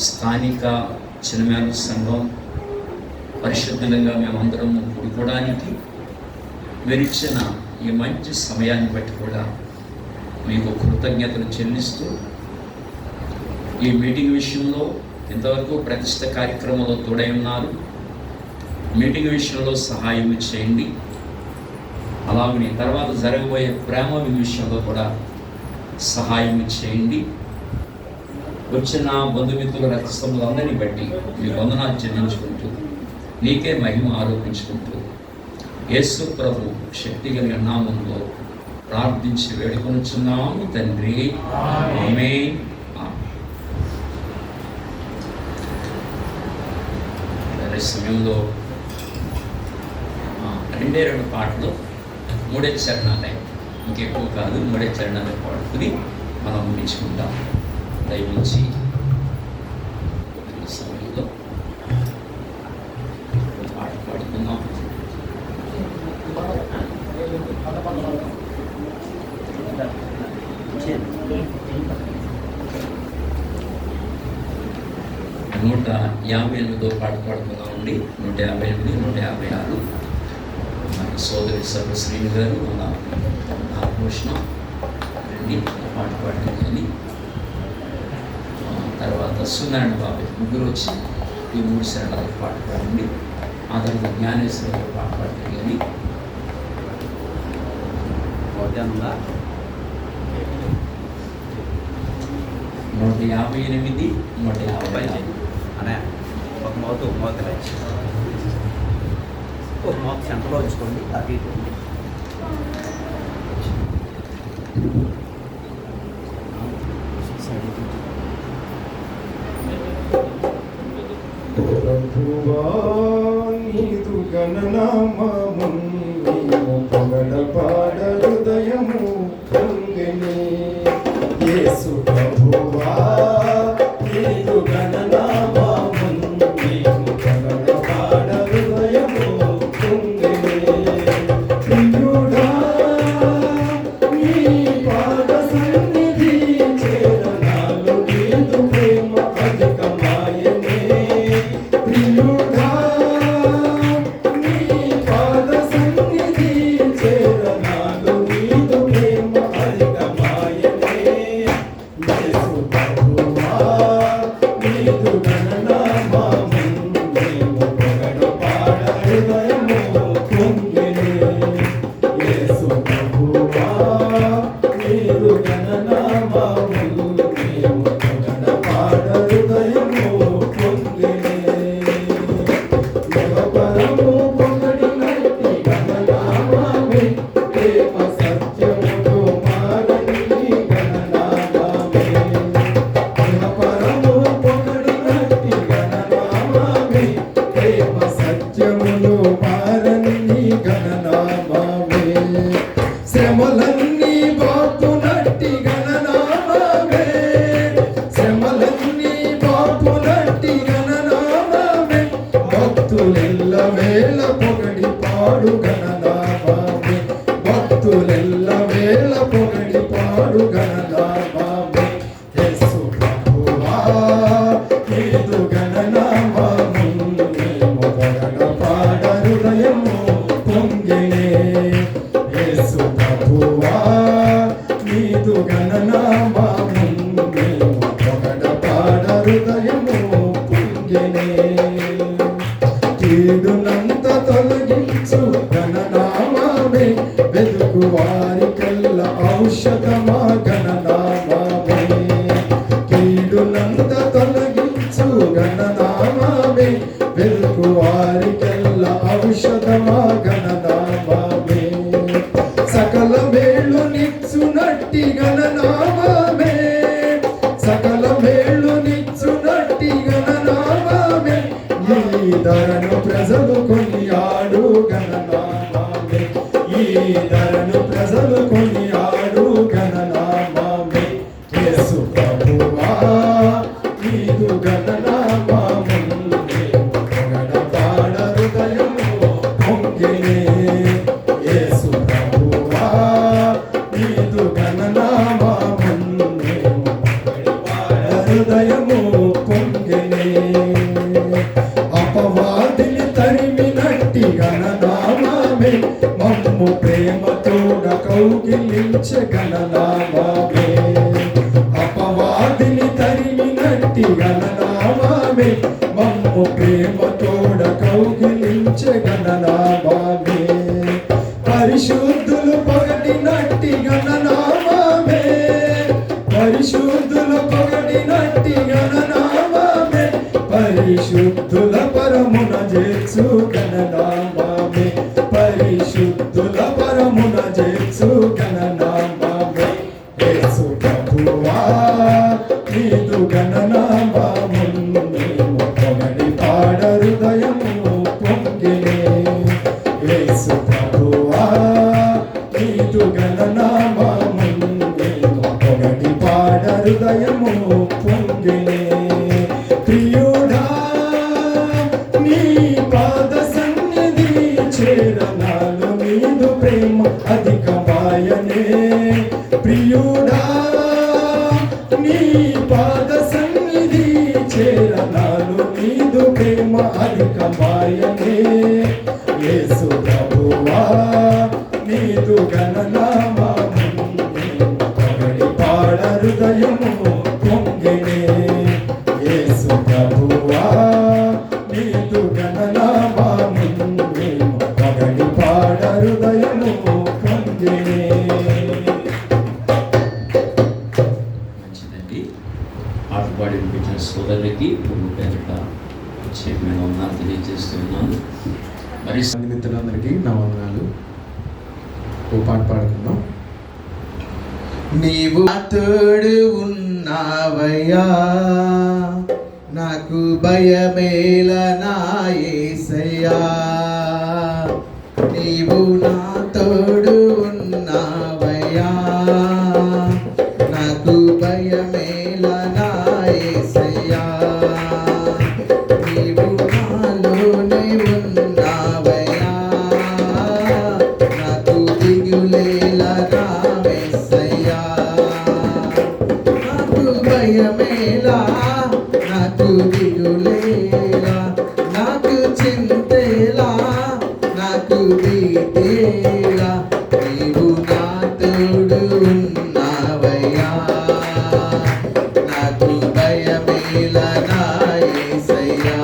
స్థానిక చిన్నమేళ సంఘం పరిశుద్ధంగా మేమందరం కూడుకోవడానికి మీరిచ్చిన ఈ మంచి సమయాన్ని బట్టి కూడా మీకు కృతజ్ఞతలు చెల్లిస్తూ, ఈ మీటింగ్ విషయంలో ఇంతవరకు ప్రతిష్ట కార్యక్రమంలో తోడై ఉన్నారు. మీటింగ్ విషయంలో సహాయం చేయండి. అలాగని తర్వాత జరగబోయే ప్రేమ విషయంలో కూడా సహాయం చేయండి. వచ్చిన బంధుమిత్రుల రక్తసంబంధాలందరినీ బట్టి మీ వందనాలు చెల్లించుకుంటూ, నీకే మహిమ ఆరోపించుకుంటూ, యేసు ప్రభు శక్తి కలిగిన నామంలో ప్రార్థించి వేడుకొనుచున్నాము తండ్రి, ఆమేన్. సమయంలో 2 పాటలు 3 చరణాలే, ఇంకెక్కువ కాదు, 3 చరణాలు పాడుకుని మనం ముగించుకుంటాం. దయవుంచి సమయంలో పాట పాడుకుందాం. నూట 58 పాట పాడుకుందామండి. 158, 156. మన సోదరి సర్వశ్రీని గారు, మన నాగభూషణ రండి పాట పాడింది. కానీ తర్వాత సునారాయణ బాబాయ్ ముగ్గురు వచ్చి ఈ 3 శరణాలకు పాట పాడండి. ఆ తర్వాత జ్ఞానేశ్వర గారు పాట పాడతారు. కానీ 158, 155 అనే ఒక మోతలే ఒక మోత సెంటర్లో ఉంచుకోండి. అటు ఇటు ప్రభువా నీదు గణనామము నీవు పొగడపాడ హృదయము పొంగెని. యేసు ప్రభువా నీదు గణనామము నీవు పొగడపాడ హృదయము పొంగెని. ప్రియుడా నీ పాద సన్నిధి చేరనాలు నీదు ప్రేమ అధికమాయనే. ప్రియుడా నీ పాద సన్నిధి చేరనాలు నీదు ప్రేమ అధికమాయనే. యేసు ప్రభువా నీదు గణనామము నీవు పొగడపాడ హృదయము పొంగెని. యేసు ప్రభువా నీదు గణనామము నీవు పొగడపాడ హృదయము పొంగెని. యువపరము పొగడినట్టి గణనామమే ప్రేమ సత్యముతో మారని గణనామమే. యువపరము పొగడినట్టి గణనామమే ప్రేమ సత్యములో మారని గణనామమే. శ్రమలన్నీ బాపునట్టి గణనామమే. శ్రమలన్నీ బాపునట్టి గణనామమే. భక్తులెల్ల వేళ పొగడి పాడు గణనామమే. భక్తులెల్ల వేళ పొగడి పాడు గణనామమే. యేసు ప్రభువా నీదు గణనామము నీవు పొగడపాడ హృదయము పొంగెని. యేసు ప్రభువా నీదు గణనామము నీవు పొగడపాడ హృదయము పొంగెని. కీడునంత తొలగించు గణనామమే వెతుకు వారికల్లా ఔషధమా గణనామమే. కీడునంత తొలగించు గణనామమే వెతుకు వారికల్లా ఔషధమా గణనామమే. సకల మేలు నిచ్చునట్టి గణనామమే. సకల మేలు నిచ్చునట్టి గణనామమే. ఈ ధరను ప్రజలు కొనియాడు గణనామమే. ఈ ధరను ప్రజలు కొనియాడు గణనామమే. యేసు ప్రభువా నీదు గణనామము నీవు పొగడపాడ హృదయము పొంగెని. యేసు ప్రభువా నీదు గణనామము నీవు పొగడపాడ హృదయము పొంగెని. మమ్ము ప్రేమతోడ కౌగిలించే గణనామామే అపవాదిని తరిమినట్టి గణనామామే మమ్ము ప్రేమతోడ కౌగిలించే గణనామామే పరిశుద్ధులు పొగడినట్టి గణనామామే పరిశుద్ధులు పొగడినట్టి గణనామామే పరిశుద్ధుల పరమున చేర్చు గణనామామే పరిశుద్ధుల పరమున చేర్చు గణనామామే యేసు ప్రభువా నీదు గణనామామును మేము పొగడి పాడ హృదయము పొంగినే యేసు ప్రభువా నీదు గణనామామును మేము పొగడి పాడ హృదయము పొంగినే ప్రియుడా నీ పాద సన్నిధి చేరనాలు నీదు ప్రేమ అధికమాయనే ప్రియుడా నీ పాద సన్నిధి చేరనాలు నీదు ప్రేమ అధికమాయనే యేసు ప్రభువా నీదు గణనామామును పొగడి పాడ హృదయము పొంగినే యేసు ప్రభువా నీదు గణనామామును మేము పొగడి పాడ హృదయము పొంగినే. మంచిదండి. ఆటపాడి వినిపించిన సోదరులకి ప్రభు పేరిట ప్రత్యేకమైన వందనాలు తెలియజేస్తున్నాను. మరి మిత్రులందరికీ నా వందనాలు. ఓ పాట పాడుకుందాం. నీవు తోడు ఉన్నావయ్యా నాకు భయమేల నా యేసయ్యా నీవు నా తోడు ఉన్నావయ్యా నాకు భయమేల నా యేసయ్యా నీవు నాలోనే ఉన్నావయ్యా నాకు దిగులేల నా యేసయ్యా నాకు భయమేలా నాకు దిగులేలా నాకు చింతేలా నాకు భీతేలా నీవు నా తోడు ఉన్నావయ్యా నాకు భయమేలా నా యేసయ్యా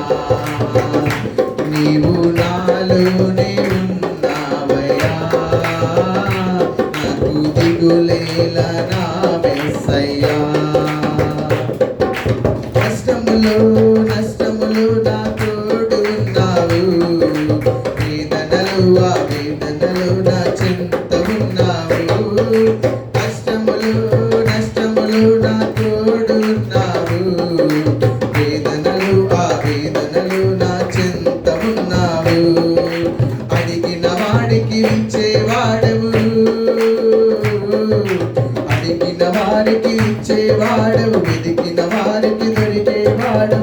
నీవు నాలోనే ఉన్నావయ్యా నాకు దిగులేలా నా యేసయ్యా నష్టములు నా తోడు ఉన్నావు వేదనలు ఆ వేదనలు నా చింత ఉన్నావు నష్టములు నా తోడు ఉన్నావు వేదనలు ఆ వేదనలు నా చింత ఉన్నావు అడిగిన వాడికి ఇచ్చేవాడవు అడిగిన వారికి ఇచ్చేవాడవు వెతికిన వారికి దొరికేవాడు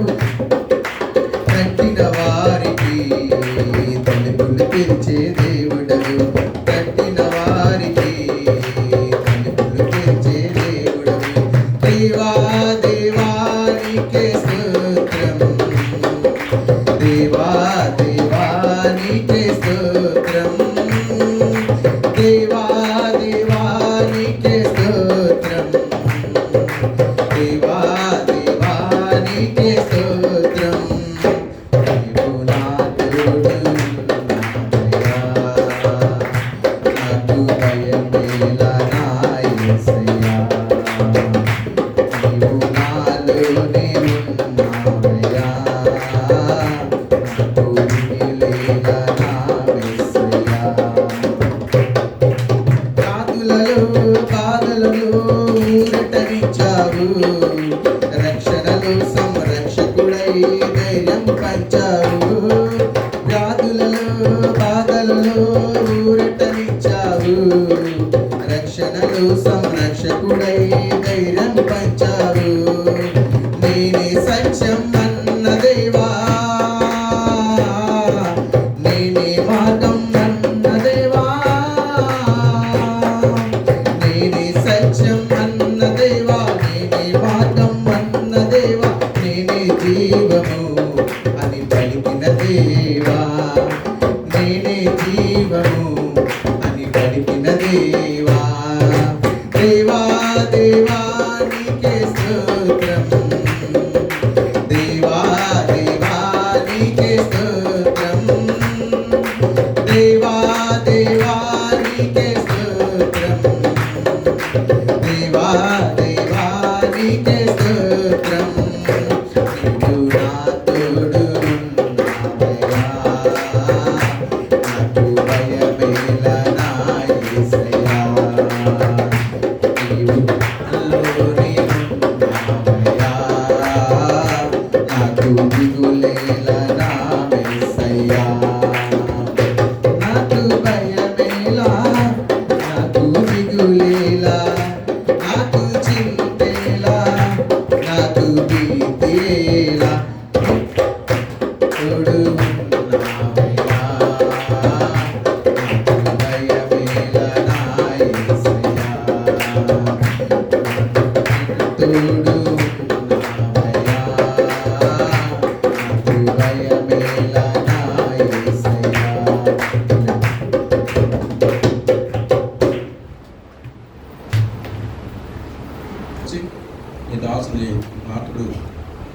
కట్టిన వారికి తలుపులు తెరిచే దేవుడవు కట్టిన వారికి తలుపులు తెరిచే దేవుడవు దేవా దేవానికే స్తోత్రం దేవా దేవానికే స్తోత్రం దేవా దేవానికే స్తోత్రం దేవా దేవానికే స్తోత్రం నీవు నా తోడు ఉన్నావయ్యా నాకు భయమేలా నా యేసయ్యా నీవు నాలోనే ఉన్నావయ్యా నాకు దిగులేలా నా యేసయ్యా బాధలలో ఊరటనిచ్చావు రక్షణలో సంరక్షకుడై ధైర్యం పంచావు వ్యాధులలో బాధలలో ఊరటనిచ్చావు రక్షణలో సంరక్షకుడై ధైర్యం పంచావు నేనే సత్యం అన్న దేవా నేనే మార్గం అన్న దేవా నేనే సత్యం అన్న దేవా నేనే మార్గం అన్న దేవా నేనే జీవము అని పలికిన దేవా నేనే జీవము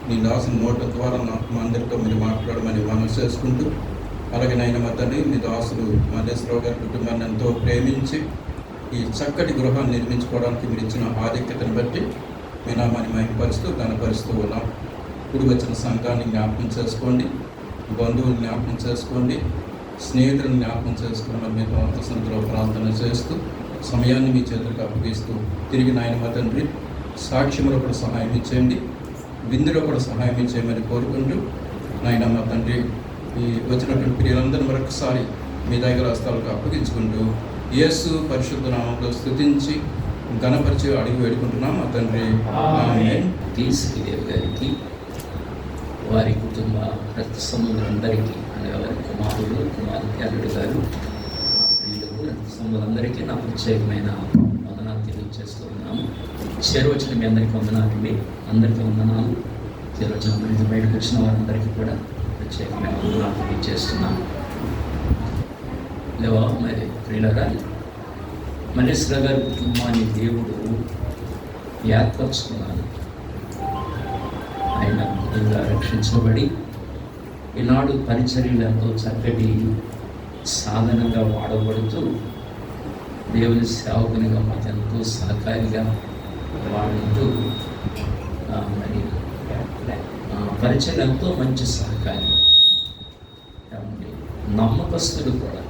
నీ దాసుని నోట ద్వారా మా అందరితో మీరు మాట్లాడమని మనం చేసుకుంటూ, అలాగే నాయన మా తండ్రి మీ దాసులు మల్లేశ్వరరావు గారి కుటుంబాన్ని ఎంతో ప్రేమించి ఈ చక్కటి గృహాన్ని నిర్మించుకోవడానికి మీరు ఇచ్చిన ఆధిక్యతను బట్టి మీ నామాన్ని మహిమపరుస్తూ ఘనపరుస్తూ ఉన్నాం. కూడి వచ్చిన సంఘాన్ని జ్ఞాపకం చేసుకోండి, బంధువులు జ్ఞాపకం చేసుకోండి, స్నేహితులను జ్ఞాపకం చేసుకోమని మీరు అంతసంతలో ప్రార్థన చేస్తూ సమయాన్ని మీ చేతులకు అప్పగిస్తూ తిరిగి నాయన మా తండ్రి సాక్ష్యంలో కూడా సహాయం ఇచ్చేయండి, విందులో కూడా సహాయం ఇచ్చేయమని కోరుకుంటూ నాయన మా తండ్రి ఈ వచ్చినటువంటి ప్రియులందరూ మరొకసారి మీ దగ్గర హస్తాలకు అప్పగించుకుంటూ యేసు పరిశుద్ధ నామంలో స్తుతించి ఘనపరిచి అడిగి వేడుకుంటున్నాం మా తండ్రి. ఆమేన్. శ్రీదేవి గారికి, వారి కుటుంబ రక్త సంబంధులందరికీ, అనగా వారి కుమారుడు అల్లుడు గారు, ప్రియులకు రక్త సంబంధులందరికీ నా ప్రత్యేకమైన వందనాలు తెలియజేస్తూ ఉన్నాము. చేరువచ్చిన మీ అందరికీ వందనాలండి, అందరికీ వందనాలు. చేరువచ్చిన అందరికీ బయటకు వచ్చిన వారందరికీ కూడా ప్రత్యేకమైన వందనాలు తెలియజేస్తున్నాము. లేవా మరి ప్రియులరా, మల్లేశ్వర గారి కుటుంబాన్ని దేవుడు ఏర్పరచుకున్నాడు. ఆయన అద్భుతంగా రక్షించబడి ఈనాడు పరిచర్యలు ఎంతో చక్కటి సాధనంగా వాడబడుతూ దేవుని సేవకునిగా మాకు ఎంతో సహకారిగా వాడుతూ మరి పరిచర్యలు ఎంతో మంచి సహకారి, నమ్మకస్తుడు కూడా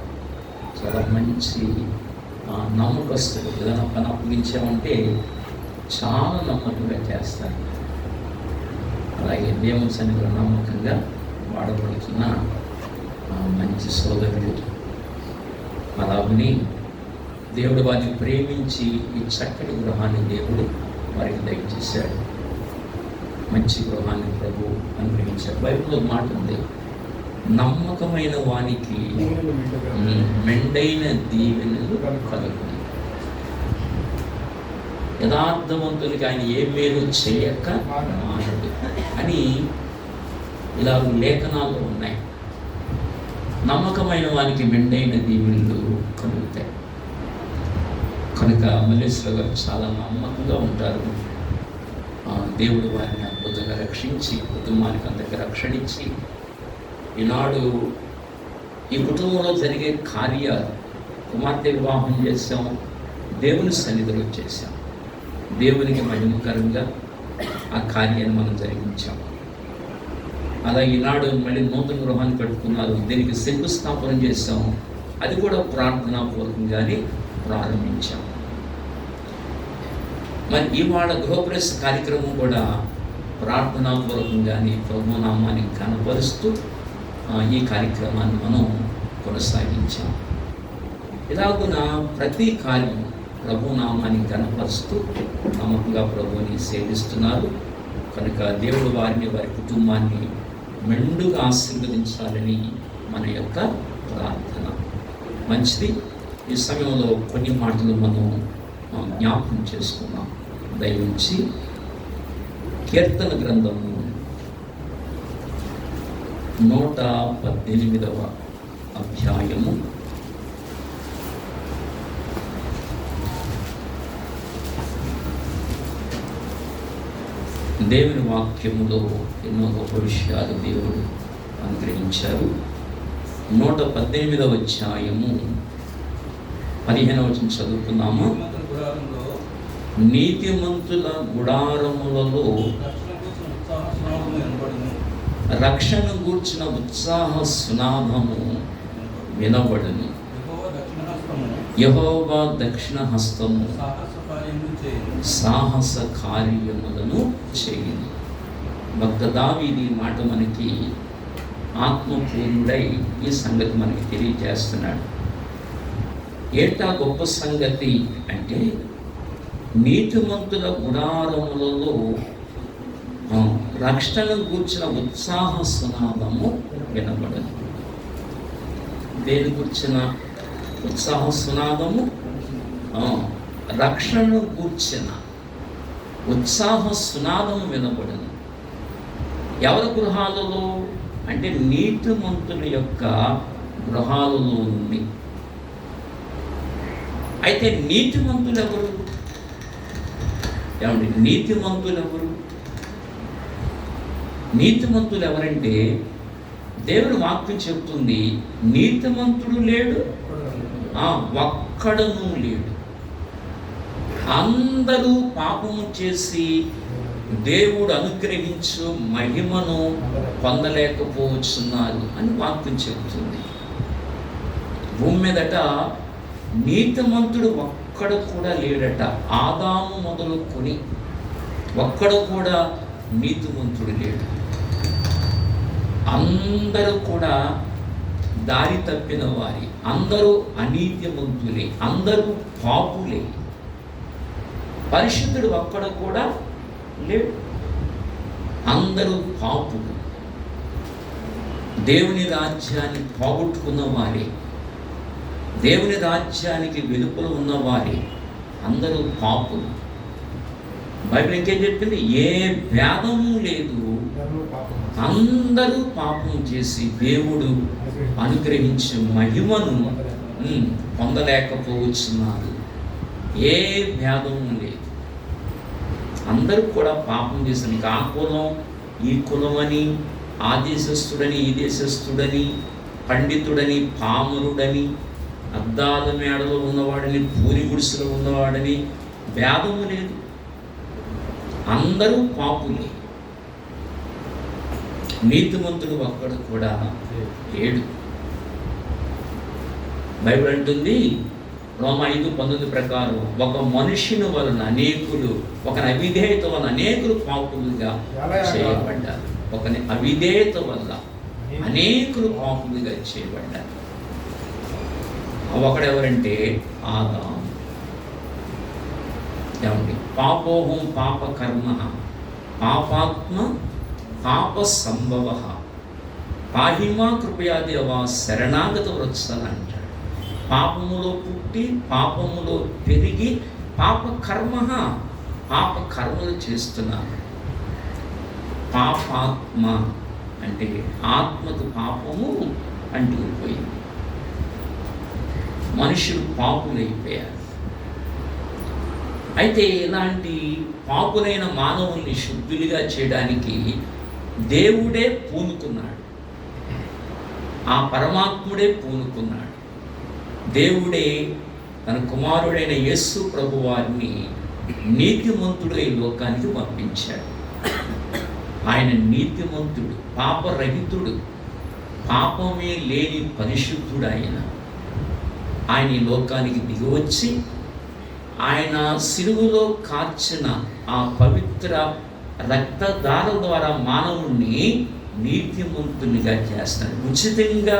చాలా మంచి నమ్మకస్తుడు. ఏదైనా పని అప్పగించామంటే చాలా నమ్మకంగా చేస్తారు. అలాగే దేవుని సన్నిధిలో నమ్మకంగా వాడబడుతున్న మంచి సోదరుడు. అలాగని దేవుడు వారిని ప్రేమించి ఈ చక్కటి గృహాన్ని దేవుడు వారికి దయచేశాడు. మంచి గృహాన్ని ప్రభు అనుగ్రహించాడు. బైబిల్లో మాట ఉంది, నమ్మకమైన వానికి మెండైన దీవెనలు కలుగును. యథార్థవంతునికి ఆయన ఏ మేలు చేయక మానడు అని ఇలా లేఖనాలు ఉన్నాయి. నమ్మకమైన వానికి మెండైన దీవెనలు కలుగుతాయి. కనుక మల్లేశ్వర గారు చాలా నమ్మకంగా ఉంటారు. దేవుడు వారిని అద్భుతంగా రక్షించి కుటుంబానికి అందరికీ రక్షణ ఇచ్చి ఈనాడు ఈ కుటుంబంలో జరిగే కార్యాలు, కుమార్తె వివాహం చేసాం, దేవుని సన్నిధిలో చేశాం, దేవునికి మహిమకరంగా ఆ కార్యాన్ని మనం జరిగించాం. అలా ఈనాడు మళ్ళీ నూతన గృహాన్ని కట్టుకున్నారు, దీనికి శంకుస్థాపన చేసాం, అది కూడా ప్రార్థనాపూర్వకంగానే ప్రారంభించాం. మరి ఇవాళ గృహప్రవేశ కార్యక్రమం కూడా ప్రార్థనాపూర్వకంగానే ప్రభునామాన్ని కనపరుస్తూ ఈ కార్యక్రమాన్ని మనం కొనసాగించాం. ఇలాగున ప్రతి కార్యం ప్రభునామాన్ని కనపరుస్తూ నమ్మకంగా ప్రభువుని సేవిస్తున్నారు. కనుక దేవుడు వారిని, వారి కుటుంబాన్ని మెండుగా ఆశీర్వదించాలని మన యొక్క ప్రార్థన. మంచిది. ఈ సమయంలో కొన్ని మాటలు మనం జ్ఞాపకం చేసుకున్నాం. దయవుంచి కీర్తన గ్రంథము 118వ అధ్యాయము 'దేవుని వాక్యములో ఎన్నో గొప్ప విషయాలు దేవుడు అనుగ్రహించారు. 118వ అధ్యాయము 15వ వచనం చదువుకున్నాము. నీతిమంతుల గుడారములలో రక్షణ గూర్చిన ఉత్సాహ సునాదము వినబడును. యెహోవా దక్షిణ హస్తము సాహస కార్యములను చేయును. భక్త దావీదు ఈ మాట మనకి ఆత్మపూర్ణుడై ఈ సంగతి మనకి తెలియజేస్తున్నాడు. ఏంటా గొప్ప సంగతి అంటే, నీతిమంతుల గుడారములలో రక్షణ గూర్చిన ఉత్సాహ సునాదము వినబడను. దేని గూర్చిన ఉత్సాహ సునాదము? రక్షణ గూర్చిన ఉత్సాహ సునాదము వినబడను. ఎవరి గృహాలలో అంటే నీతిమంతుల యొక్క గృహాలలో ఉంది. అయితే నీతిమంతులు ఎవరు? ఏమండి, నీతిమంతులు ఎవరు? నీతిమంతులు ఎవరంటే దేవుని వాక్యం చెప్తుంది, నీతిమంతుడు లేడు, ఒక్కడను లేడు. అందరూ పాపము చేసి దేవుడు అనుగ్రహించు మహిమను పొందలేకపోతున్నారు అని వాక్యం చెబుతుంది. భూమి మీదట నీతిమంతుడు ఒక్కడు కూడా లేడట. ఆదాము మొదలుకొని ఒక్కడు కూడా నీతిమంతుడు లేడు. అందరూ కూడా దారి తప్పిన వారి, అందరూ అనీతిమంతులే, అందరూ పాపులే. పరిశుద్ధుడు ఒక్కడు కూడా లేడు, అందరూ పాపులు. దేవుని రాజ్యాన్ని పోగొట్టుకున్న వారే, దేవుని రాజ్యానికి వెలుపల ఉన్నవారే, అందరూ పాపులు. బైబిల్ ఇంకేం చెప్పింది? ఏ భేదము లేదు, అందరూ పాపం చేసి దేవుడు అనుగ్రహించే మహిమను పొందలేకపోతున్నారు. ఏ భేదము లేదు, అందరూ కూడా పాపం చేసిన. ఆ కులం ఈ కులం అని, ఆ దేశస్థుడని ఈ దేశస్థుడని, పండితుడని పామరుడని, అద్దాల మేడలో ఉన్నవాడని పూరి గుడిసెలో ఉన్నవాడని భేదము లేదు, అందరూ పాపులే. నీతిమంతుడు ఒక్కడు కూడా లేడు. బైబిల్ అంటుంది రోమా 5:19 ప్రకారం, ఒక మనుషుని వలన అనేకులు, ఒక అవిధేయత వలన అనేకులు పాపులుగా చేయబడ్డారు. ఒక అవిధేయత వల్ల అనేకులు పాపులుగా చేయబడ్డారు. ఒకడెవరంటే ఆదాము. ఏమండి? పాపోహం పాప కర్మ పాపాత్మ పాప సంభవ పాహిమా కృపయాదేవా శరణాగత వృత్సల అంటాడు. పాపములో పుట్టి పాపములో పెరిగి పాప కర్మలు చేస్తున్నారు. పాపాత్మ అంటే ఆత్మకు పాపము అంటుకుపోయింది. మనుషులు పాపులైపోయారు. అయితే ఇలాంటి పాపులైన మానవుల్ని శుద్ధులుగా చేయడానికి దేవుడే పూనుకున్నాడు, ఆ పరమాత్ముడే పూనుకున్నాడు. దేవుడే తన కుమారుడైన యేసు ప్రభువారిని నీతిమంతుడై లోకానికి పంపించాడు. ఆయన నీతిమంతుడు, పాపరహితుడు, పాపమే లేని పరిశుద్ధుడు. ఆయన ఈ లోకానికి దిగివచ్చి ఆయన సిలువలో కార్చిన ఆ పవిత్ర రక్తధార ద్వారా మానవుణ్ణి నీతిమంతునిగా చేస్తున్నాడు. ఉచితంగా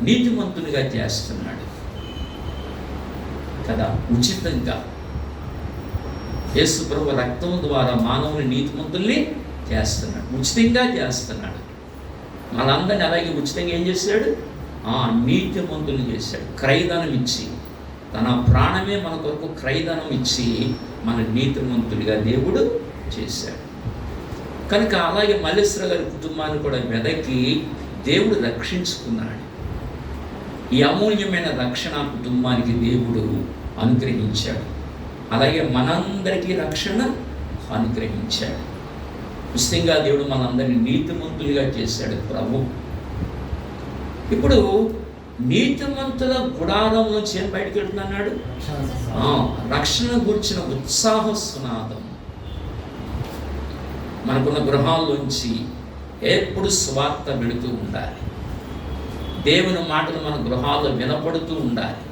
నీతిమంతునిగా చేస్తున్నాడు కదా. ఉచితంగా యేసు ప్రభు రక్తం ద్వారా మానవుని నీతిమంతుల్ని చేస్తున్నాడు, ఉచితంగా చేస్తున్నాడు. మనందరినీ అలాగే ఉచితంగా ఏం చేశాడు? నీతిమంతుల్ని చేశాడు. క్రయధనం ఇచ్చి, తన ప్రాణమే మన కొరకు క్రయధనం ఇచ్చి మన నీతిమంతుడిగా దేవుడు చేశాడు. కనుక అలాగే మల్లేశ్వర గారి కుటుంబాన్ని కూడా వెదకి దేవుడు రక్షించుకున్నాడు. ఈ అమూల్యమైన రక్షణ కుటుంబానికి దేవుడు అనుగ్రహించాడు. అలాగే మనందరికీ రక్షణ అనుగ్రహించాడు. నిశ్చయంగా దేవుడు మనందరినీ నీతిమంతులుగా చేశాడు ప్రభు. ఇప్పుడు నీతిమంతుల గుడారం నుంచి ఏం బయటకు వెళ్తున్నాడు? రక్షణ గురించిన ఉత్సాహ సునాదం. మనకున్న గృహాల్లోంచి ఎప్పుడు సువార్త వెళుతూ ఉండాలి. దేవుని మాటలు మన గృహాల్లో వినపడుతూ ఉండాలి.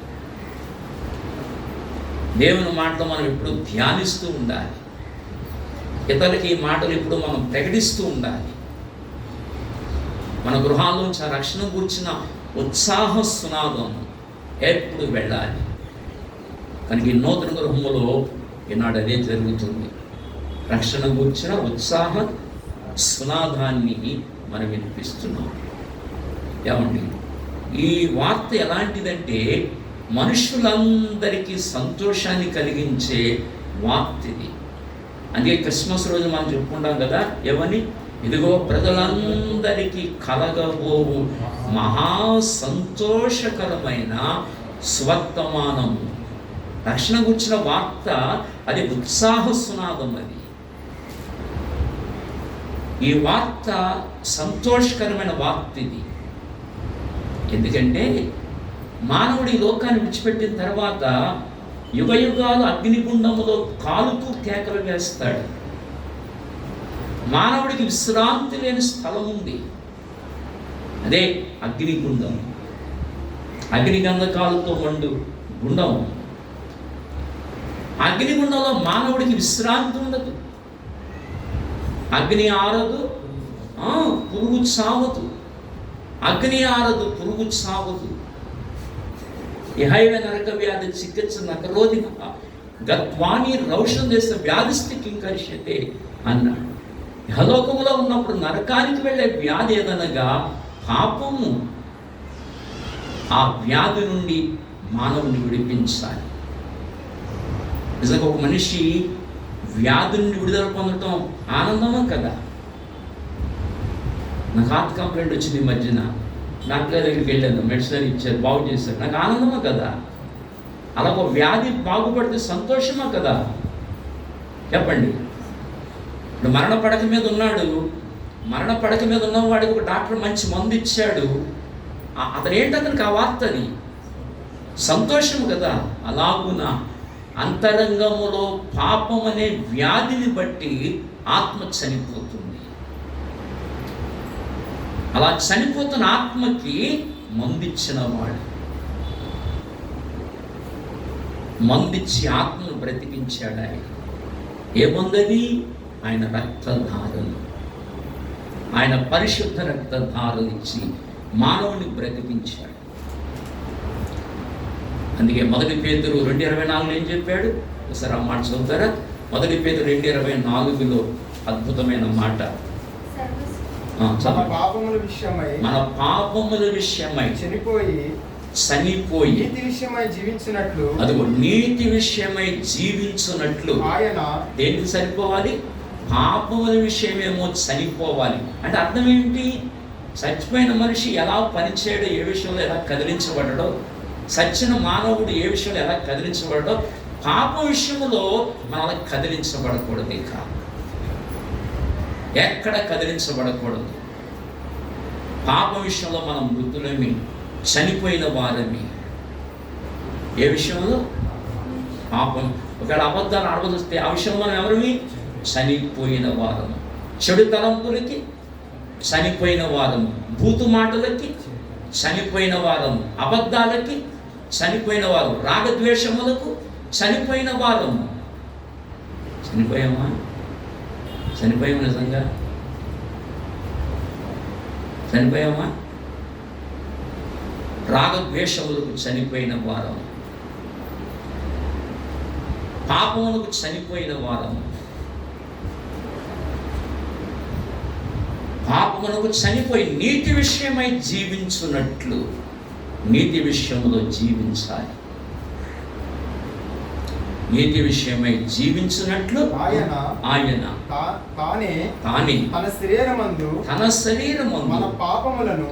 దేవుని మాటలు మనం ఎప్పుడు ధ్యానిస్తూ ఉండాలి. ఇతరులకి ఈ మాటలు ఎప్పుడు మనం ప్రకటిస్తూ ఉండాలి. మన గృహాల్లోంచి ఆ రక్షణ గురించిన ఉత్సాహ సునాదం ఎప్పుడు వెళ్ళాలి. కనుక ఈ నూతన గృహంలో ఈనాడు అదే జరుగుతుంది. రక్షణ గురించిన ఉత్సాహ సునాదాన్ని మనం వినిపిస్తున్నాం. ఏమండి? ఈ వార్త ఎలాంటిదంటే మనుషులందరికీ సంతోషాన్ని కలిగించే వార్త ఇది. అందుకే క్రిస్మస్ రోజు మనం చెప్పుకుంటాం కదా, ఏమని? ఇదిగో ప్రజలందరికీ కలగబోవు మహా సంతోషకరమైన స్వర్తమానము. రక్షణ గురించిన వార్త అది ఉత్సాహ సునాదం. అది ఈ వార్త సంతోషకరమైన వార్త ఇది. ఎందుకంటే మానవుడి లోకాన్ని విడిచిపెట్టిన తర్వాత యుగయుగాలు అగ్నిగుండములో కాలుతూ కేకలు వేస్తాడు. మానవుడికి విశ్రాంతి లేని స్థలం ఉంది, అదే అగ్నిగుండం. అగ్నిగంధకాలతో మండు గుండం. అగ్నిగుండంలో మానవుడికి విశ్రాంతి ఉండదు. అగ్ని ఆరదు, పురుగు చావదు. అగ్ని ఆరదు, పురుగు చావదు. ఇహైవ నరక వ్యాధి చికిత్స నకరోధి గత్వాని రౌషం చేసిన వ్యాధిస్థి కింకరిష్యతే అన్నాడు. ఇహలోకములో ఉన్నప్పుడు నరకానికి వెళ్ళే వ్యాధి ఏదనగా పాపము. ఆ వ్యాధి నుండి మానవుని విడిపించాలి. నిజంగా ఒక మనిషి వ్యాధి నుండి విడుదల పొందటం ఆనందమా కదా? నాకు హార్ట్ కంప్లైంట్ వచ్చింది ఈ మధ్యన. డాక్టర్ దగ్గరికి వెళ్ళాను, మెడిసిన్ ఇచ్చారు, బాగు చేశారు. నాకు ఆనందమా కదా? అలా ఒక వ్యాధి బాగుపడితే సంతోషమా కదా? చెప్పండి. ఇప్పుడు మరణ పడక మీద ఉన్నాడు. మరణ పడక మీద ఉన్నవాడికి ఒక డాక్టర్ మంచి మందు ఇచ్చాడు. అతను ఏంటి, అతనికి ఆ వార్త అది సంతోషం కదా? అలాగున అంతరంగములో పాపం అనే వ్యాధిని బట్టి ఆత్మ చనిపోతుంది. అలా చనిపోతున్న ఆత్మకి మందిచ్చిన వాడు, మందిచ్చి ఆత్మను బ్రతికించాడు ఆయన. ఏ మందది? ఆయన రక్తధారలు, ఆయన పరిశుద్ధ రక్తధారలు ఇచ్చి మానవుని బ్రతికించాడు. అందుకే 1 పేతురు 2:24 ఏం చెప్పాడు? ఒకసారి ఆ మాట చదువుతారా? 1 పేతురు 2:24 అద్భుతమైన మాట. మన పాపముల విషయమై చనిపోయి నీతి విషయమై జీవించినట్లు, అదిగో నీతి విషయమై జీవించున్నట్లు. ఆయన దేనికి సరిపోవాలి? పాపముల విషయమేమో చనిపోవాలి. అంటే అర్థం ఏంటి? చచ్చిపోయిన మనిషి ఎలా పనిచేయడో, ఏ విషయంలో ఎలా కదిలించబడ్డాడో, సచ్చిన మానవుడు ఏ విషయంలో ఎలా కదిలించబడ్డాడో, పాప విషయంలో మనం కదిలించబడకూడదు. ఇక ఎక్కడ కదిలించబడకూడదు. పాప విషయంలో మనం మృతులమి, చనిపోయిన వారమి. ఏ విషయంలో? పాపం. ఒకవేళ అబద్ధాలు ఆడవస్తే ఆ విషయంలో మనం ఎవరిమి? చనిపోయిన వారము. చెడు తలంపులకి చనిపోయిన వారము, బూతు మాటలకి చనిపోయిన వారము, అబద్ధాలకి చనిపోయిన వారు, రాగద్వేషములకు చనిపోయిన వారము. చనిపోయామా? చనిపోయాము. నిజంగా చనిపోయామా? రాగద్వేషములకు చనిపోయిన వారము, పాపములకు చనిపోయిన వారము. పాపమునకు చనిపోయి నీతి విషయమై జీవించున్నట్లు, నీతి విషయంలో జీవించాలి. నీతి విషయమై జీవించినట్లు ఆయన తానే తన శరీరమందు మన పాపములను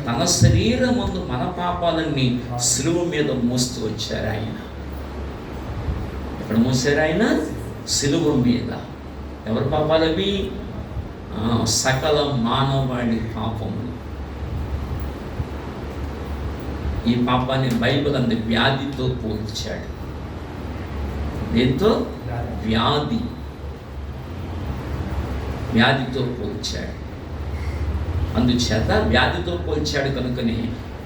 తన శరీరమందు మన పాపాలన్నీ శిలువ మీద మోస్తూ వచ్చారు ఆయన. ఎక్కడ మోసారు ఆయన? శిలువ మీద. ఎవరి పాపాలు అవి? సకల మానవాళి పాపములు. ఈ పాపాన్ని బైబిల్ అంది వ్యాధితో పోల్చాడు. దీంతో వ్యాధితో పోల్చాడు. అందుచేత వ్యాధితో పోల్చాడు కనుకనే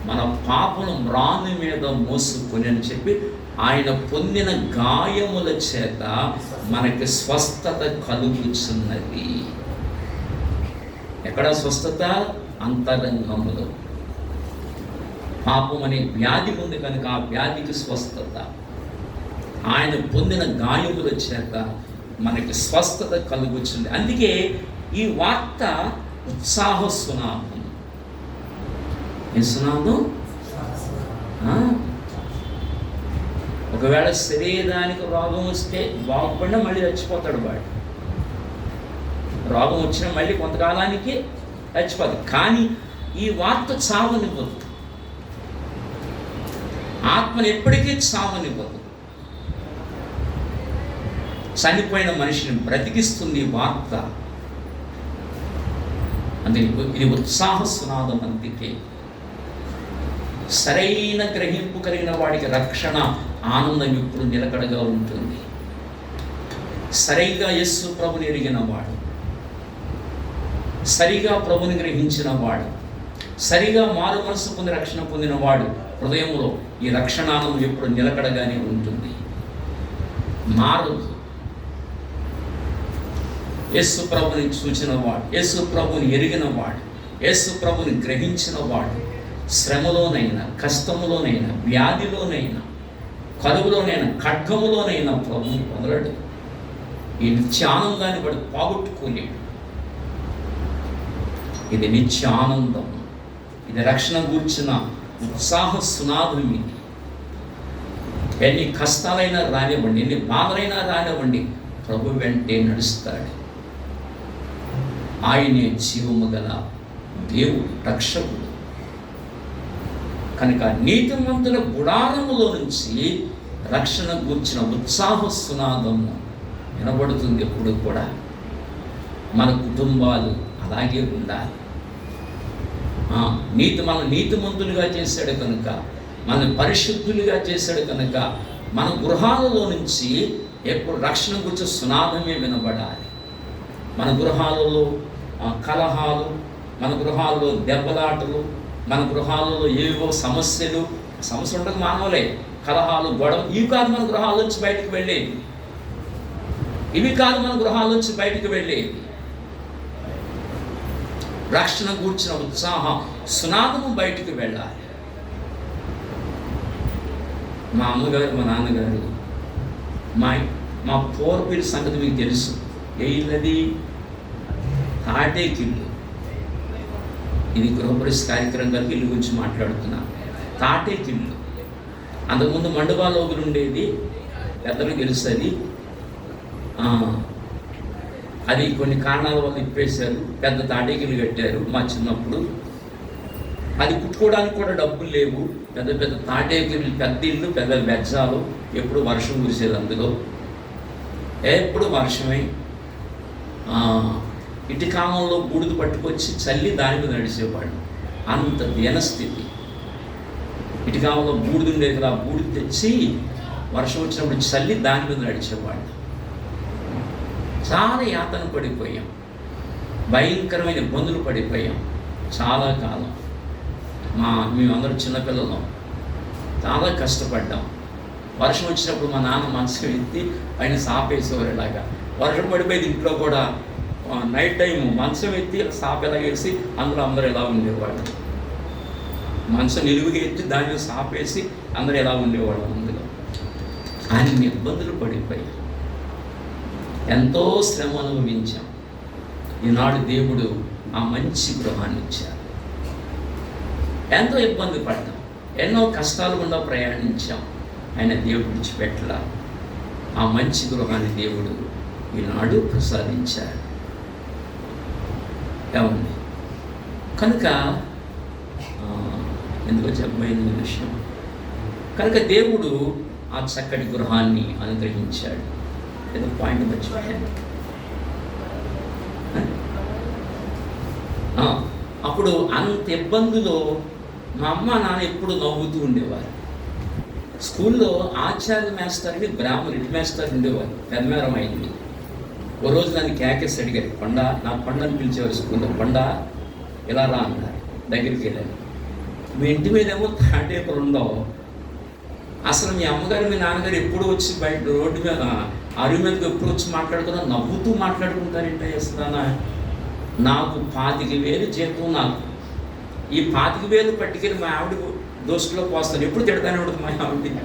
మన పాపను మ్రాను మీద మోసుకొని అని చెప్పి ఆయన పొందిన గాయముల చేత మనకి స్వస్థత కలుగుచున్నది. ఎక్కడ స్వస్థత? అంతరంగములో. పాపం అనే వ్యాధి ఉంది కనుక ఆ వ్యాధికి స్వస్థత. ఆయన పొందిన గాయముల చేత మనకి స్వస్థత కలుగుతుంది. అందుకే ఈ వార్త ఉత్సాహ సునామం. ఏ సునామం? ఒకవేళ శరీరానికి రోగం వస్తే బాగుపడినా మళ్ళీ చచ్చిపోతాడు వాడు. రోగం వచ్చినా మళ్ళీ కొంతకాలానికి చచ్చిపోతాడు. కానీ ఈ వార్త చావనివ్వదు. ఆత్మను ఎప్పటికీ చావనివ్వదు. చనిపోయిన మనిషిని బ్రతికిస్తుంది వార్త. అందుకే ఇది ఉత్సాహ సునాదం. అందుకే సరైన గ్రహింపు కలిగిన వాడికి రక్షణ ఆనందం ఇప్పుడు నిలకడగా ఉంటుంది. సరిగా యేసు ప్రభుని ఎరిగిన వాడు, సరిగా ప్రభుని గ్రహించిన వాడు, సరిగా మారు మనసు పొంది రక్షణ పొందిన వాడు హృదయంలో ఈ రక్షణానందం ఎప్పుడు నిలకడగానే ఉంటుంది, మారదు. యేసు ప్రభుని చూచిన వాడు, యేసు ప్రభుని ఎరిగిన వాడు, యేసు ప్రభుని గ్రహించిన వాడు శ్రమలోనైనా, కష్టములోనైనా, వ్యాధిలోనైనా, కరువులోనైనా, ఖడ్గములోనైనా ప్రభుని పొందడు. ఈ నిత్యానందాన్ని వాడు పోగొట్టుకోలేడు. ఇది నిత్యానందం. ఇది రక్షణ గూర్చిన ఉత్సాహ సునాదం. ఇది ఎన్ని కష్టాలైనా రానివ్వండి, ఎన్ని బాధలైనా రానివ్వండి, ప్రభు వెంటే నడుస్తాడు. ఆయనే జీవము గల దేవుడు, రక్షకుడు. కనుక నీతిమంతుల గుడారములో నుంచి రక్షణ గూర్చిన ఉత్సాహ సునాదము వినబడుతుంది. ఎప్పుడు కూడా మన కుటుంబాలు అలాగే ఉండాలి. మన నీతిమంతులుగా చేశాడు కనుక, మన పరిశుద్ధులుగా చేశాడు కనుక మన గృహాలలో నుంచి ఎప్పుడు రక్షణ గురించి సునాదమే వినబడాలి. మన గృహాలలో కలహాలు, మన గృహాల్లో దెబ్బలాటలు, మన గృహాలలో ఏవో సమస్యలు ఉండదు మానవులే. కలహాలు, గొడవ ఇవి కాదు మన గృహాల నుంచి బయటకు వెళ్ళేది. ఇవి కాదు మన గృహాల నుంచి బయటకు వెళ్ళేది. రక్షణ గూర్చిన ఉత్సాహ సునాదము బయటికి వెళ్ళాలి. మా అమ్మగారు, మా నాన్నగారు, మా పూర్వీకుల సంగతి మీకు తెలుసు. ఏ ఇల్లది? తాటేకిల్లు. ఇది గృహప్రవేశ కార్యక్రమం కలిగి ఇల్లు గురించి మాట్లాడుతున్నా. తాటేకిల్లు. అంతకుముందు మండపాలోగులు ఉండేది, పెద్దలు తెలుస్తుంది. అది కొన్ని కారణాల వల్ల ఇప్పేశారు, పెద్ద తాటేకిల్లు కట్టారు. మా చిన్నప్పుడు అది కుట్టుకోవడానికి కూడా డబ్బులు లేవు. పెద్ద పెద్ద తాటేకిల్లు, పెద్ద ఇల్లు, పెద్ద బెజ్జాలు. ఎప్పుడు వర్షం కురిసేది అందులో, ఎప్పుడు వర్షమే. ఇటుకామంలో బూడిద పట్టుకొచ్చి చల్లి దాని మీద నడిచేవాడు. అంత దీనస్థితి. ఇటుకామంలో బూడిద ఉండేది కదా, ఆ బూడిద తెచ్చి వర్షం వచ్చినప్పుడు చల్లి దాని మీద నడిచేవాడు. చాలా యాతన పడిపోయాం, భయంకరమైన ఇబ్బందులు పడిపోయాం చాలా కాలం. మేమందరం చిన్నపిల్లలం, చాలా కష్టపడ్డాం. వర్షం వచ్చినప్పుడు మా నాన్న మంచం ఎత్తి పైన సాపేసేవారు. ఇలాగా వర్షం పడిపోయేది. ఇంట్లో కూడా నైట్ టైం మంచం ఎత్తి సాప ఎలా వేసి అందులో అందరూ ఎలా ఉండేవాళ్ళు. మంచం నిలువుగా ఎత్తి దాని మీద సాపేసి అందరూ ఎలా ఉండేవాళ్ళు. అందులో అన్ని ఇబ్బందులు పడిపోయాం, ఎంతో శ్రమ అనుభవించాం. ఈనాడు దేవుడు ఆ మంచి గృహాన్ని ఇచ్చారు. ఎంతో ఇబ్బంది పడ్డాం, ఎన్నో కష్టాలు గుండా ప్రయాణించాం. ఆయన దేవుడు విడిచిపెట్టలా. ఆ మంచి గృహాన్ని దేవుడు ఈనాడు ప్రసాదించాడు. ఏమండి? కనుక ఎందుకో చెప్పబోయింది విషయం. కనుక దేవుడు ఆ చక్కటి గృహాన్ని అనుగ్రహించాడు. ఏదో పాయింట్ మర్చిపోయాను. అప్పుడు అంత ఇబ్బందులో మా అమ్మ నాన్న ఎప్పుడు నవ్వుతూ ఉండేవారు. స్కూల్లో ఆచార్య మాస్టర్ని బ్రాహ్మణ రిట్ మాస్టర్ ఉండేవారు. పెద్దమేరం అయింది. ఓ రోజు నన్ను కేకేసి అడిగారు, కొండ, నా కొండని పిలిచేవారు స్కూల్లో. కొండ ఇలా రా అన్నారు. దగ్గరికి వెళ్ళాను. మీ ఇంటి మీదేమో తాటేపలు ఉండవు. అసలు మీ అమ్మగారు మీ నాన్నగారు ఎప్పుడు వచ్చి బయట రోడ్డు మీద అరుగు మీదకి ఎప్పుడు వచ్చి మాట్లాడుతున్నా నవ్వుతూ మాట్లాడుకుంటారంటే అసలు నాకు 25,000 జీతం. నాకు ఈ 25,000 పట్టుకెళ్ళి మా ఆవిడ దోస్తులో పోస్తాను. ఎప్పుడు తిడతానే ఉండదు మా ఆవిడ.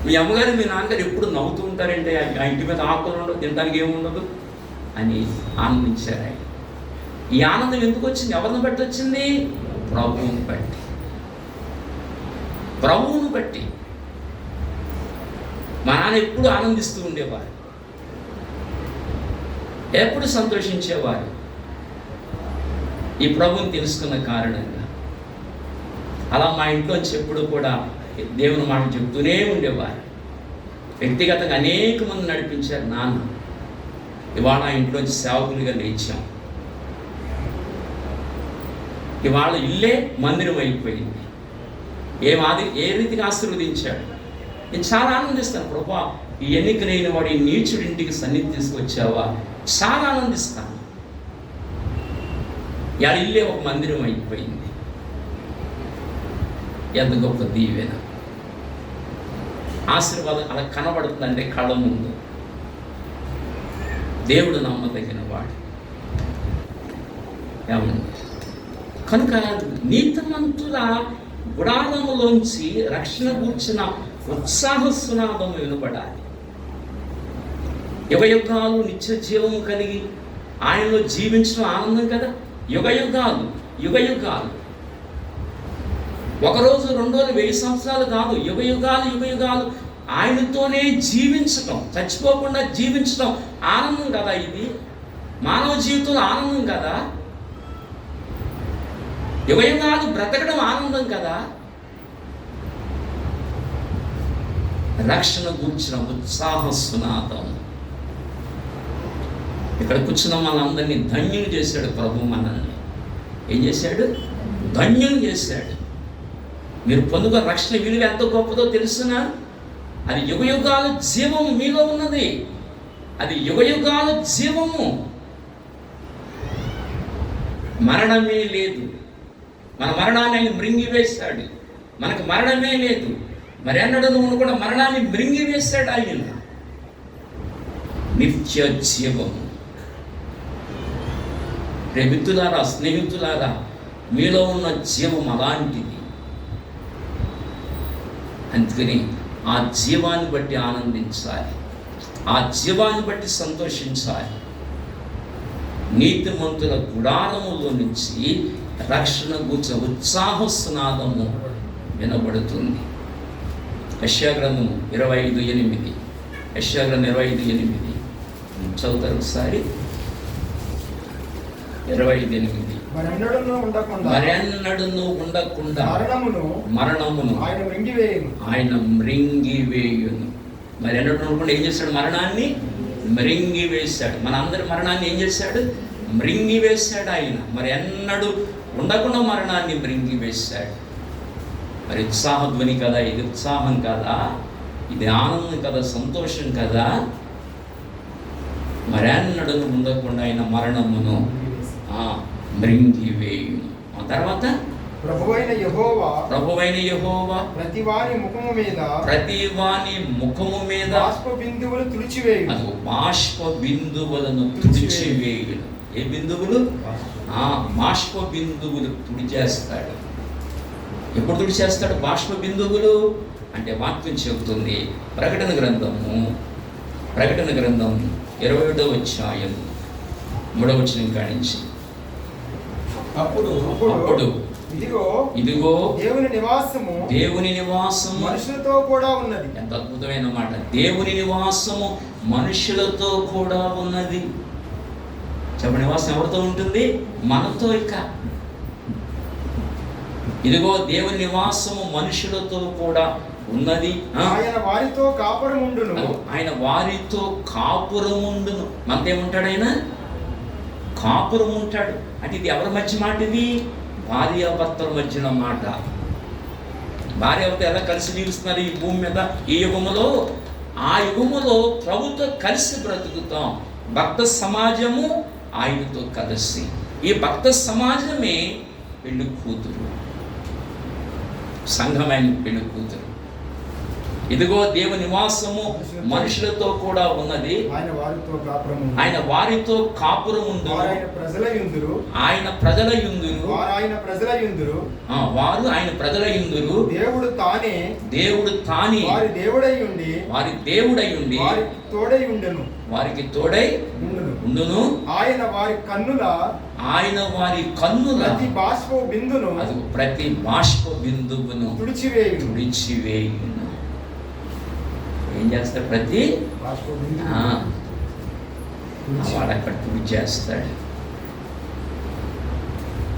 మీ అమ్మగారు మీ నాన్నగారు ఎప్పుడు నవ్వుతూ ఉంటారంటే ఆ ఇంటి మీద ఆకులు ఉండదు, తినడానికి ఏముండదు అని ఆనందించారు ఆయన. ఈ ఆనందం ఎందుకు వచ్చింది? ఎవరిని బట్టి వచ్చింది? ప్రభువుని బట్టి. ప్రభువును బట్టి. మా నాన్న ఎప్పుడు ఆనందిస్తూ ఉండేవారు, ఎప్పుడు సంతోషించేవారు. ఈ ప్రభువుని తెలుసుకున్న కారణంగా అలా మా ఇంట్లోంచి ఎప్పుడు కూడా దేవుని మాట చెప్తూనే ఉండేవారు. వ్యక్తిగతంగా అనేక మంది నడిపించారు నాన్న. ఇవాళ ఇంట్లోంచి సేవకులుగా లేచాం. ఇవాళ ఇల్లే మందిరం అయిపోయింది. ఏ రీతిగా ఆశీర్వదించాడు. నేను చాలా ఆనందిస్తాను. ప్రభా, ఈ ఎన్నికలైన వాడు ఈ నీచుడి ఇంటికి సన్నిధి తీసుకొచ్చావా, చాలా ఆనందిస్తాను. ఇవాళ ఇల్లే ఒక మందిరం అయిపోయింది. ఎంత గొప్ప దీవెన, ఆశీర్వాదం అలా కనబడుతుందంటే కళ్ళ ముందు. దేవుడు నమ్మదగిన వాడు. ఏమండి? కనుక నీతిమంతుల గుడారములోంచి రక్షణ కూర్చిన ఉత్సాహ సునాదము వినబడాలి. యుగయుగాలు నిత్య జీవము కలిగి ఆయనలో జీవించడం ఆనందం కదా. యుగయుగాలు యుగయుగాలు, ఒకరోజు 2 రోజులు 1000 సంవత్సరాలు కాదు. యుగయుగాలు యుగయుగాలు ఆయనతోనే జీవించటం, చచ్చిపోకుండా జీవించటం ఆనందం కదా. ఇది మానవ జీవితంలో ఆనందం కదా. యుగయుగాలు బ్రతకడం ఆనందం కదా. రక్షణ కూర్చిన ఉత్సాహ సునాదం. ఇక్కడ కూర్చున్న మనందరినీ ధన్యులు చేశాడు ప్రభు. మనల్ని ఏం చేశాడు? ధన్యులు చేశాడు. మీరు పొందుకున్న రక్షణ విలువ ఎంత గొప్పదో తెలుసునా? అది యుగయుగాల జీవము మీలో ఉన్నది. అది యుగయుగాల జీవము. మరణమే లేదు. మన మరణాన్ని ఆయన మృంగివేశాడు. మనకు మరణమే లేదు. మరి అన్నడు నువ్వు కూడా మరణాన్ని మృంగివేశాడు ఆయన. నిత్య జీవము. మిత్రులారా, స్నేహితులారా, మీలో ఉన్న జీవం అలాంటిది. అందుకని ఆ జీవాన్ని బట్టి ఆనందించాలి, ఆ జీవాన్ని బట్టి సంతోషించాలి. నీతిమంతుల గుడారములో నుంచి రక్షణ కూర్చున్న ఉత్సాహ సునాదము వినబడుతుంది. యెషయా గ్రంథము 25:8. యెషయా గ్రంథం 25:8 చదువుతారు ఒకసారి. 25:8. మరెన్నడూను ఉండకుండా మరణమును ఆయన మృంగివేయును. మరి ఎన్నడూ ఉండకుండా ఏం చేశాడు? మరణాన్ని మృంగివేశాడు. మన అందరి మరణాన్ని ఏం చేశాడు? మృంగివేశాడు ఆయన. మరి ఎన్నడూ ఉండకుండా మరణాన్ని మృంగివేశాడు. మరి ఉత్సాహధ్వని కదా ఇది? ఉత్సాహం కదా ఇది? ఆనందం కదా? సంతోషం కదా? మరి ఎన్నడూ ఉండకుండా ఆయన మరణమును మృంగివేయును. ఆ తర్వాత ప్రభువైన యెహోవా ప్రతి వాని ముఖము మీద బాష్ప బిందువులు తుడిచివేయును. అది బాష్ప బిందువులను తుడిచివేయును. ఏ బిందువులు? బాష్ప బిందువులు తుడిచేస్తాడు. ఎప్పుడు తుడిచేస్తాడు బాష్ప బిందువులు అంటే? వాక్యం చెబుతుంది. ప్రకటన గ్రంథము 21వ అధ్యాయం 3వ వచనం కానించి, అప్పుడు ఇదిగో దేవుని నివాసము మనుషులతో కూడా ఉన్నది. ఎంత అద్భుతమైన మాట! దేవుని నివాసము మనుషులతో కూడా ఉన్నది. చెప్పండి, నివాసం ఎవరితో ఉంటుంది? మనతో. ఇక ఇదిగో దేవుని నివాసము మనుషులతో కూడా ఉన్నది. ఆయన వారితో కాపురముండును. మనదేముంటాడు ఆయన? కాపురం ఉంటాడు. అంటే ఇది ఎవరి మధ్య మాట? ఇది భార్యాభర్తల మధ్యన మాట. భార్యాభర్త ఎలా కలిసి జీవిస్తున్నారు ఈ భూమి మీద? ఈ యుగములో, ఆ యుగములో ప్రభుతో కలిసి బ్రతుకుతాం. భక్త సమాజము ఆయనతో కలిసి. ఈ భక్త సమాజమే పెళ్లి కూతురు, సంఘమైన పెళ్లి కూతురు. ఇదిగో దేవుని నివాసము మనుషులతో కూడా ఉన్నది. ఆయన వారితో కాపురముందు. ఆయన ప్రజల యుందురు. వారు ఆయన ప్రజల యుందురు. దేవుడు తానే వారి దేవుడై ఉండి వారికి తోడై ఉండును. ఆయన వారి కన్నుల ప్రతి బాష్ప బిందువును తుడిచివేయును. ఏం చేస్తాడు? ప్రతి వాడు అక్కడ తుడిచేస్తాడు.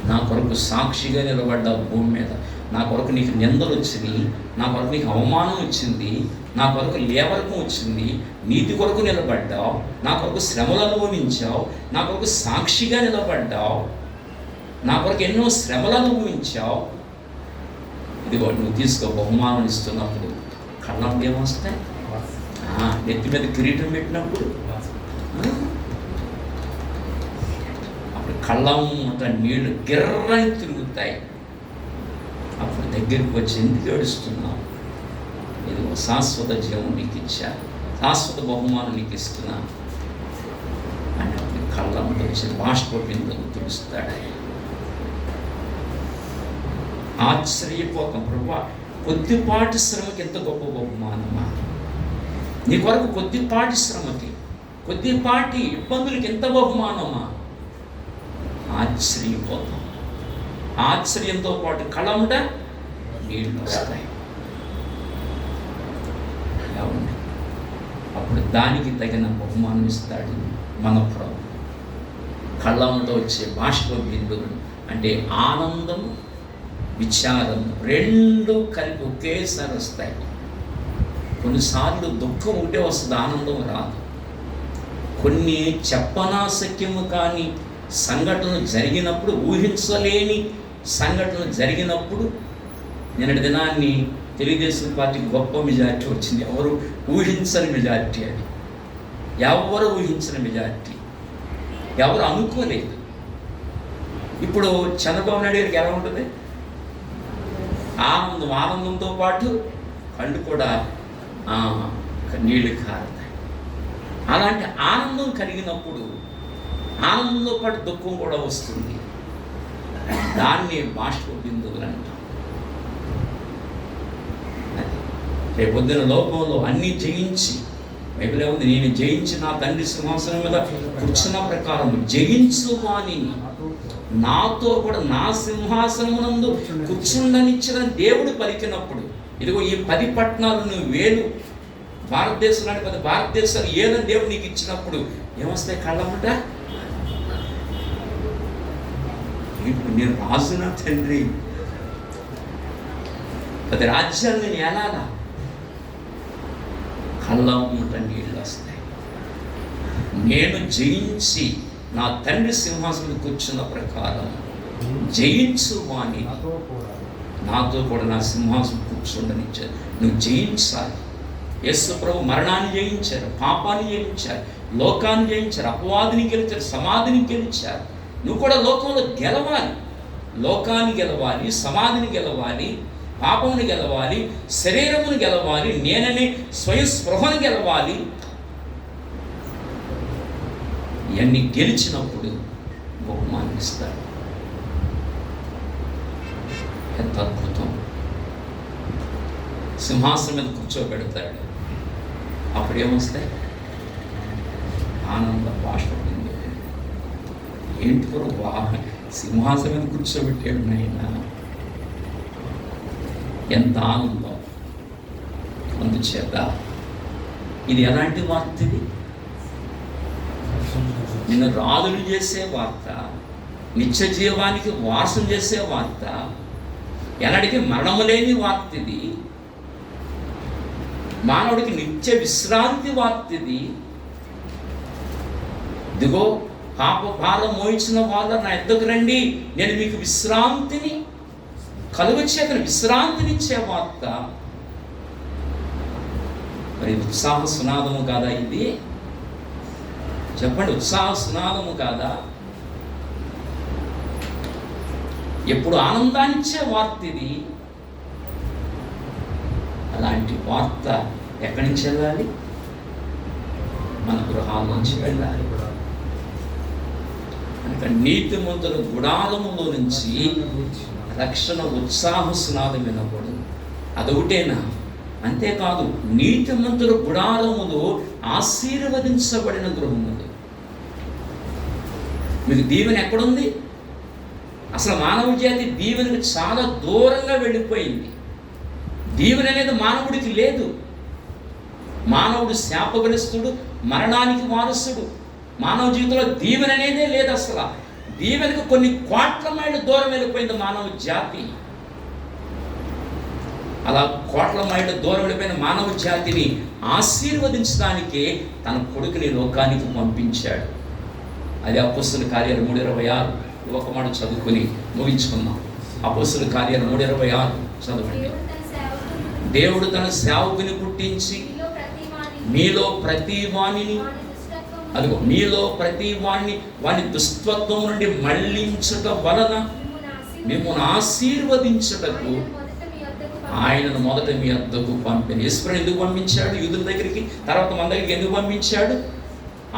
నా కొరకు సాక్షిగా నిలబడ్డ భూమి మీద నా కొరకు నీకు నిందలు వచ్చినాయి, నా కొరకు నీకు అవమానం వచ్చింది, నా కొరకు లేవరకం వచ్చింది, నీతి కొరకు నిలబడ్డావు, నా కొరకు శ్రమలు అనుభవించావు, నా కొరకు సాక్షిగా నిలబడ్డావు, నా కొరకు ఎన్నో శ్రమలు అనుభవించావు. ఇదిగో నువ్వు తీసుకో బహుమానం ఇస్తున్నప్పుడు కళ్ళం ఏమొస్తాయి, నెత్తి మీద కిరీటం పెట్టినప్పుడు అప్పుడు కళ్ళంట నీళ్లు గిర్రని తిరుగుతాయి. అప్పుడు దగ్గరికి వచ్చి ఎందుకు ఏడుస్తున్నావు, ఇది శాశ్వత జీవం నీకు ఇచ్చా, శాశ్వత బహుమానం నీకు ఇస్తున్నా అని అప్పుడు కళ్ళంతో వచ్చి బాష్పపిందుకు తెలుస్తాడు. ఆశ్చర్యపోతాం, ప్రభా కొద్దిపాటి శ్రమకి ఎంత గొప్ప బహుమానమా, నీ కొరకు కొద్దిపాటి శ్రమకి కొద్దిపాటి ఇబ్బందులకి ఎంత బహుమానమా. ఆశ్చర్యపోతాం. ఆశ్చర్యంతో పాటు కళ్ళంట నీళ్ళు వస్తాయి. అప్పుడు దానికి తగిన బహుమానం ఇస్తాడు మన ప్రభు. కళ్ళంతో వచ్చే బాష్ప బిందువులు అంటే ఆనందం, విచారం రెండు కలిపి ఒకేసారి వస్తాయి. కొన్నిసార్లు దుఃఖం ఉంటే వస్తుంది, ఆనందం రాదు. కొన్ని చెప్పనాశక్యము కాని సంఘటనలు జరిగినప్పుడు, ఊహించలేని సంఘటనలు జరిగినప్పుడు, నిన్నటి దినాన్ని తెలుగుదేశం పార్టీకి గొప్ప మెజార్టీ వచ్చింది. ఎవరు ఊహించని మెజార్టీ, అది ఎవరు ఊహించిన మెజార్టీ, ఎవరు అనుకోలేదు. ఇప్పుడు చంద్రబాబు నాయుడు గారికి ఎలా ఉంటుంది, ఆనందంతో పాటు కళ్ళు కూడా నీళ్ళు కారుతాయి. అలాంటి ఆనందం కలిగినప్పుడు ఆనందంతో పాటు దుఃఖం కూడా వస్తుంది. దాన్ని బాష్ప బిందువులు అంటాం. రేపొద్దున లోకంలో అన్నీ జయించి, బైబిల్ ఏముంది, నేను జయించి నా తండ్రి సింహాసనం మీద కూర్చున్న ప్రకారం జయించు వాని నాతో కూడా నా సింహాసనమునందు కూర్చుండనిచ్చిన దేవుడు పలికినప్పుడు, ఇదిగో ఈ 10 పట్టణాలు నువ్వు వేలు భారతదేశంలో 10 భారతదేశాలు ఏదని దేవుడు నీకు ఇచ్చినప్పుడు ఏమొస్తాయి కళ్ళముట. ఇప్పుడు నేను రాజున తండ్రి, 10 రాజ్యాలు నేను ఏలాలా, కళ్ళముట నీళ్ళు వస్తాయి. నేను జయించి నా తండ్రి సింహాసనం కూర్చున్న ప్రకారం జయించు వాణి నాతో కూడా నా సింహాసనం కూర్చుండనిచ్చారు. నువ్వు జయించాలి. యేసు ప్రభు మరణాన్ని జయించారు, పాపాన్ని జయించారు, లోకాన్ని జయించారు, అపవాదిని గెలిచారు, సమాధిని గెలిచారు. నువ్వు కూడా లోకంలో గెలవాలి. లోకాన్ని గెలవాలి, సమాధిని గెలవాలి, పాపముని గెలవాలి, శరీరమును గెలవాలి, నేననే స్వయం స్పృహను గెలవాలి. ఇవన్నీ గెలిచినప్పుడు బహుమానం ఇస్తాడు. ఎంత అద్భుతం. సింహాసనం మీద కూర్చోబెడతాడు. అప్పుడు ఏమొస్తాయి, ఆనంద బాష్ప బిందువులు. ఏంటి కూడా సింహాసనం మీద కూర్చోబెట్టాడు నాయన, ఎంత ఆనందం. అందుచేత ఇది ఎలాంటి వార్త, ఇది నిన్ను రాజులు చేసే వార్త, నిత్య జీవానికి వారసం చేసే వార్త, ఎలాంటికి మరణము లేని వార్త, ఇది మానవుడికి నిత్య విశ్రాంతి వార్త. ఇది ఇదిగో పాప భారం మోయించిన వాళ్ళు నా ఎద్దకు రండి, నేను మీకు విశ్రాంతిని కలుగచేతను విశ్రాంతినిచ్చే వార్త. మరి ఉత్సాహ సునాదము కాదా ఇది? చెప్పండి, ఉత్సాహ సునాదము కాదా? ఎప్పుడు ఆనందాన్నిచ్చే వార్త ఇది. అలాంటి వార్త ఎక్కడి నుంచి వెళ్ళాలి? మన గృహాల నుంచి వెళ్ళాలి. కనుక నీతిమంతుల గుడారములో నుంచి రక్షణ ఉత్సాహ సునాదం వినబడు. అదొకటేనా? అంతేకాదు, నీతిమంతుల గుడారములు ఆశీర్వదించబడిన గృహములు. మీకు దీవెన ఎక్కడుంది? అసలు మానవ జాతి దీవెనకు చాలా దూరంగా వెళ్ళిపోయింది. దీవెన అనేది మానవుడికి లేదు. మానవుడు శాపగ్రస్తుడు, మరణానికి వారసుడు. మానవ జీవితంలో దీవెన అనేదే లేదు. అసలు దీవెనకు కొన్ని కోట్ల మైళ్ళ దూరం వెళ్ళిపోయింది మానవ జాతి. అలా కోట్ల మైళ్ళ దూరం వెళ్ళిపోయిన మానవ జాతిని ఆశీర్వదించడానికే తన కొడుకుని లోకానికి పంపించాడు. అది అపోస్తలుల కార్యాలు 3:26 ఒక మాట చదువుకుని ముగించుకుందాం. అపోస్తలుల కార్యాలు 3:26 చదవండి. దేవుడు తన సేవకుని పుట్టించి మీలో ప్రతి వాణిని, అదిగో మీలో ప్రతి వాని దుష్టత్వం నుండి మళ్ళించుట వలన మిమ్మల్ని ఆశీర్వదించుటకు ఆయనను మొదట మీ వద్దకు పంపిన. ఈశ్వరుడు ఎందుకు పంపించాడు యూదుల దగ్గరికి, తర్వాత మన దగ్గరికి ఎందుకు పంపించాడు?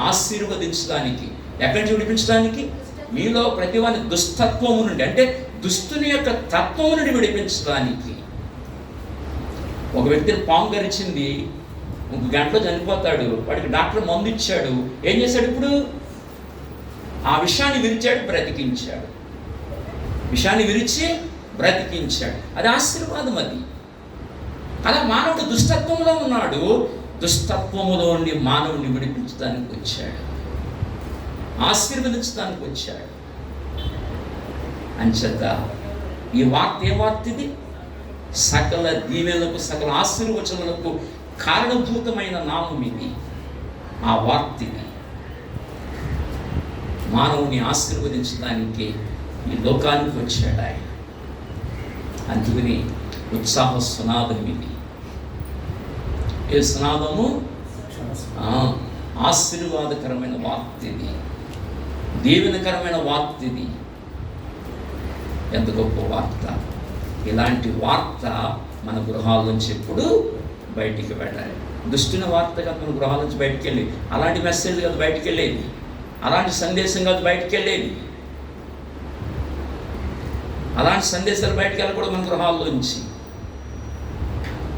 ఆశీర్వదించడానికి. ఎక్కడి నుంచి విడిపించడానికి? మీలో ప్రతి వాని దుష్టత్వము నుండి, అంటే దుష్టుని యొక్క తత్వము నుండి విడిపించడానికి. ఒక వ్యక్తిని పాము గరిచింది, 1 గంటలో చనిపోతాడు, వాడికి డాక్టర్ మందు ఇచ్చాడు. ఏం చేశాడు? ఇప్పుడు ఆ విషయాన్ని విరిచాడు, బ్రతికించాడు. విషయాన్ని విరిచి బ్రతికించాడు. అది ఆశీర్వాదం. అది అలా మానవుడు దుష్టత్వంలో ఉన్నాడు, దుష్టత్వములో నుండి మానవుడిని విడిపించడానికి వచ్చాడు, ఆశీర్వదించడానికి వచ్చాడు. అంచేత ఈ వార్త ఏ వార్త ఇది? సకల దీవెనలకు, సకల ఆశీర్వచనలకు కారణభూతమైన నామం ఇది. ఆ వార్త ఇది. మానవుని ఆశీర్వదించడానికి ఈ లోకానికి వచ్చాడు ఆయన. అందుకని ఉత్సాహ సునాదం ఇది. ఏ సునాదము? ఆశీర్వాదకరమైన వార్త ఇది, దీవెనకరమైన వార్త ఇది. ఎంత గొప్ప వార్త! ఇలాంటి వార్త మన గృహాల నుంచి ఎప్పుడు బయటికి వెళ్ళాలి. దుష్టుని వార్త కాదు మన గృహాల నుంచి బయటికి వెళ్ళేది. అలాంటి మెసేజ్ కాదు బయటికి వెళ్ళేది, అలాంటి సందేశం కాదు బయటికి వెళ్ళేది. అలాంటి సందేశాలు బయటికి వెళ్ళకూడదు మన గృహాల్లో నుంచి.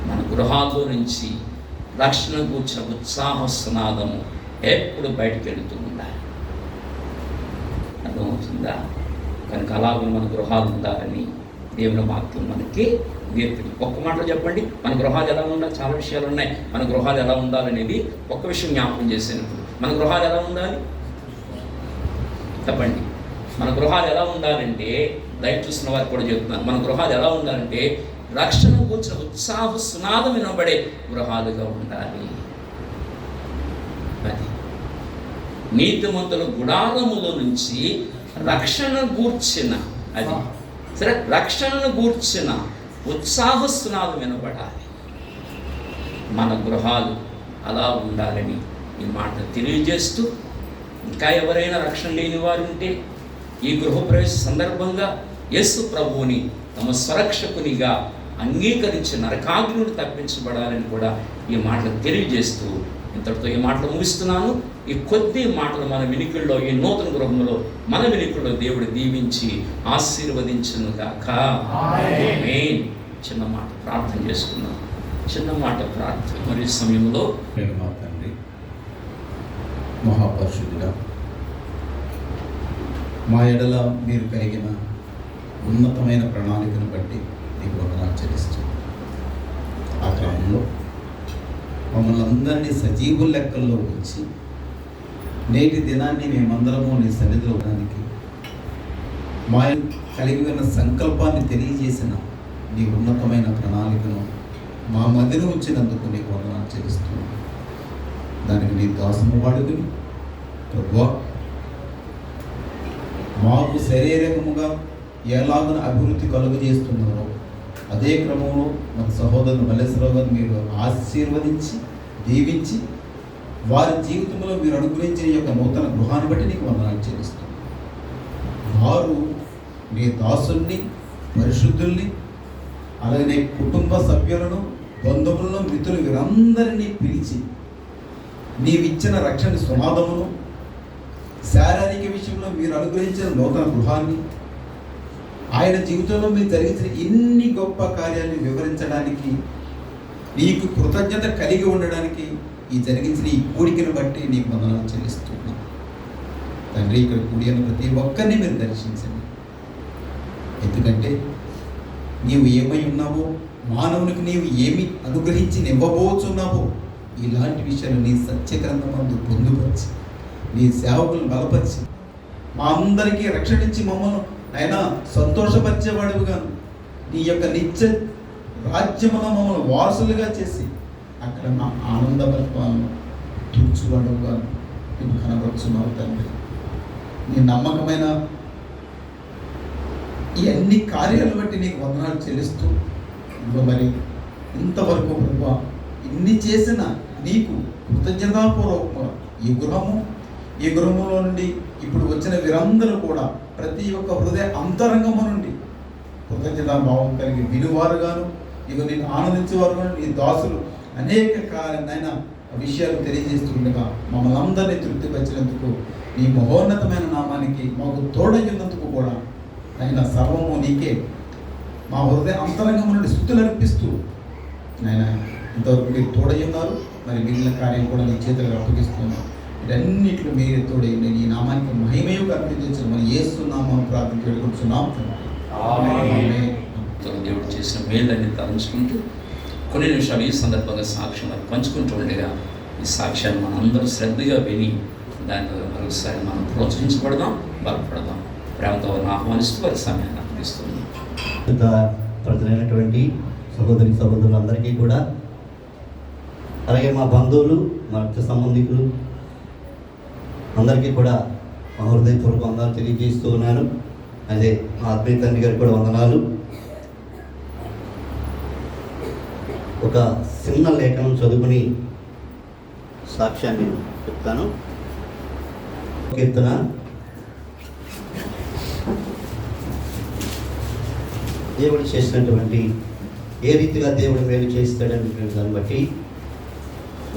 మన గృహాల్లో నుంచి రక్షణ కూర్చిన ఉత్సాహ సునాదము ఎప్పుడు బయటికి వెళుతూ ఉండాలి. అర్థమవుతుందా? కనుక అలాగే మన గృహాలు ఉండాలని దేవుని వాక్యం మనకి నేర్పింది. ఒక్క మాటలో చెప్పండి, మన గృహాలు ఎలా ఉండాలి? చాలా విషయాలు ఉన్నాయి. మన గృహాలు ఎలా ఉండాలనేది ఒక్క విషయం జ్ఞాపకం చేసినప్పుడు, మన గృహాలు ఎలా ఉండాలి చెప్పండి. మన గృహాలు ఎలా ఉండాలంటే, లైట్ చూసిన వారికి కూడా చెప్తున్నాను, మన గృహాలు ఎలా ఉండాలంటే రక్షణ కూర్చిన ఉత్సాహ సునాదం వినబడే గృహాలుగా ఉండాలి. అది నీతిమంతుల గుడారములో నుంచి రక్షణ గూర్చిన, అది సరే, రక్షణను గూర్చిన ఉత్సాహ సునాదం వినబడాలి. మన గృహాలు అలా ఉండాలని ఈ మాట తెలియజేస్తూ, ఇంకా ఎవరైనా రక్షణ లేని వారు ఉంటే ఈ గృహప్రవేశ సందర్భంగా యేసు ప్రభువుని తమ స్వరక్షకునిగా అంగీకరించి నరకాగ్ని నుండి తప్పించబడాలని కూడా ఈ మాటలు తెలియజేస్తూ ఇంతటితో ఈ మాటలు ముగిస్తున్నాను. ఈ కొద్ది మాటలు మన వినికిల్లో, ఈ నూతన గృహంలో మన వినికిల్లో దేవుడు దీవించి ఆశీర్వదించును గాక. ఆమేన్. చిన్న మాట ప్రార్థన చేసుకున్నాం. చిన్న మాట ప్రార్థన. మరి సమయంలో మా తండ్రి మహాపరిశుద్ధుడా, మా ఎడల మీరు కలిగిన ఉన్నతమైన ప్రణాళికను బట్టి నీకు వందనాలు చెల్లిస్తున్నాం. ఆ క్రమంలో మమ్మల్ని అందరినీ సజీవుల లెక్కల్లో ఉంచి నేటి దినాన్ని మేమందరము నీ సన్నిధిలో ఉండడానికి మా కలిగి ఉన్న సంకల్పాన్ని తెలియజేసిన నీ ఉన్నతమైన ప్రణాళికను మా మధ్యలో ఉంచినందుకు నీకు వందనాలు చెల్లిస్తున్నాం. దానికి నీ దాసము వాడుకుని ప్రభువా, మాకు శారీరకముగా ఎలాగ అభివృద్ధి కలుగజేస్తున్నారో అదే క్రమంలో మన సహోదరుని మల్లేశ్వరరావు గారు మీరు ఆశీర్వదించి దీవించి వారి జీవితంలో మీరు అనుగ్రహించిన ఈ యొక్క నూతన గృహాన్ని బట్టి నీకు వందనాలు చెల్లిస్తున్నాం. వారు నీ దాసుల్ని, పరిశుద్ధుల్ని, అలాగే కుటుంబ సభ్యులను, బంధువులను, మిత్రులు వీరందరినీ పిలిచి నీవిచ్చిన రక్షణ సునాదమును, శారీరక విషయంలో మీరు అనుగ్రహించిన నూతన గృహాన్ని, ఆయన జీవితంలో మీరు జరిగించిన ఇన్ని గొప్ప కార్యాలను వివరించడానికి, నీకు కృతజ్ఞత కలిగి ఉండడానికి ఈ జరిగించిన ఈ కూడికను బట్టి నీకు వందనాలు చెల్లిస్తున్నాను తండ్రి. ఇక్కడ కూడిన ప్రతి ఒక్కరిని మీరు దర్శించండి. ఎందుకంటే నీవు ఏమై ఉన్నావో, మానవునికి నీవు ఏమి అనుగ్రహించి ఇవ్వబోతున్నావో ఇలాంటి విషయాలు నీ సత్యగ్రంథమందు పొందుపరిచి నీ సేవకులను బలపరిచి మా అందరికీ రక్షణించి మమ్మల్ని ఆయన సంతోషపరిచేవాడుగాను నీ యొక్క నిత్య రాజ్యములో మమ్మల్ని వారసులుగా చేసి అక్కడ మా ఆనంద పరిపాలన తీర్చువాడుగా నువ్వు కనబరుచున్నావు తండ్రి. నీ నమ్మకమైన ఈ అన్ని కార్యాలు బట్టి నీకు వందనాలు చెల్లిస్తూ ఇదిగో మరి ఇంతవరకు ప్రభా ఇన్ని చేసిన నీకు కృతజ్ఞతాపూర్వకంగా ఈ గృహములో నుండి ఇప్పుడు వచ్చిన వీరందరూ కూడా ప్రతి ఒక్క హృదయ అంతరంగము నుండి కృతజ్ఞతాభావం కలిగి వినువారుగాను ఇక నేను ఆనందించేవారు నీ దాసులు అనేక కాలైన విషయాలు తెలియజేస్తుండగా మమ్మల్ని అందరినీ తృప్తిపరిచినందుకు నీ మహోన్నతమైన నామానికి మాకు తోడయ్యున్నందుకు కూడా ఆయన సర్వము నీకే మా హృదయ అంతరంగం నుండి స్తుతులు అర్పిస్తూ ఆయన ఇంతవరకు మీరు తోడయ్యున్నారు. మరి మిగిలిన కార్యం కూడా నీ చేతులకు అప్పగిస్తున్నాను. వీటన్నిటిలో మీరే తోడయ్యండి. నీ నామానికి మహిమయు అర్పించు మరి యేసు నామం ప్రార్థన వేడుకుంటున్నాం. దేవుడు చేసిన మేళ్ళని తలంచుకుంటూ కొన్ని నిమిషాలు ఈ సందర్భంగా సాక్ష్యం పంచుకుంటూ ఉండగా ఈ సాక్ష్యాన్ని మనం అందరూ శ్రద్ధగా విని దాని ద్వారా మరొకసారి మనం ప్రోత్సహించబడదాం, బలపడదాం. ప్రేమతో ఆహ్వానిస్తూ వారి సమయాన్ని అర్పిస్తుంది. ప్రజలైనటువంటి సహోదరులందరికీ కూడా, అలాగే మా బంధువులు, మా రక్త సంబంధికులు అందరికీ కూడా మా హృదయపూర్వక వందనాలు తెలియజేస్తూ ఉన్నాను. అదే మా ఆత్మీయ తండ్రి గారికి కూడా వందనాలు. ఒక చిన్న లేఖనం చదువుకుని సాక్ష్యాన్ని చెప్తాను. కీర్తన దేవుడు చేసినటువంటి ఏ రీతిగా దేవుడు మేలు చేస్తాడని దాన్ని బట్టి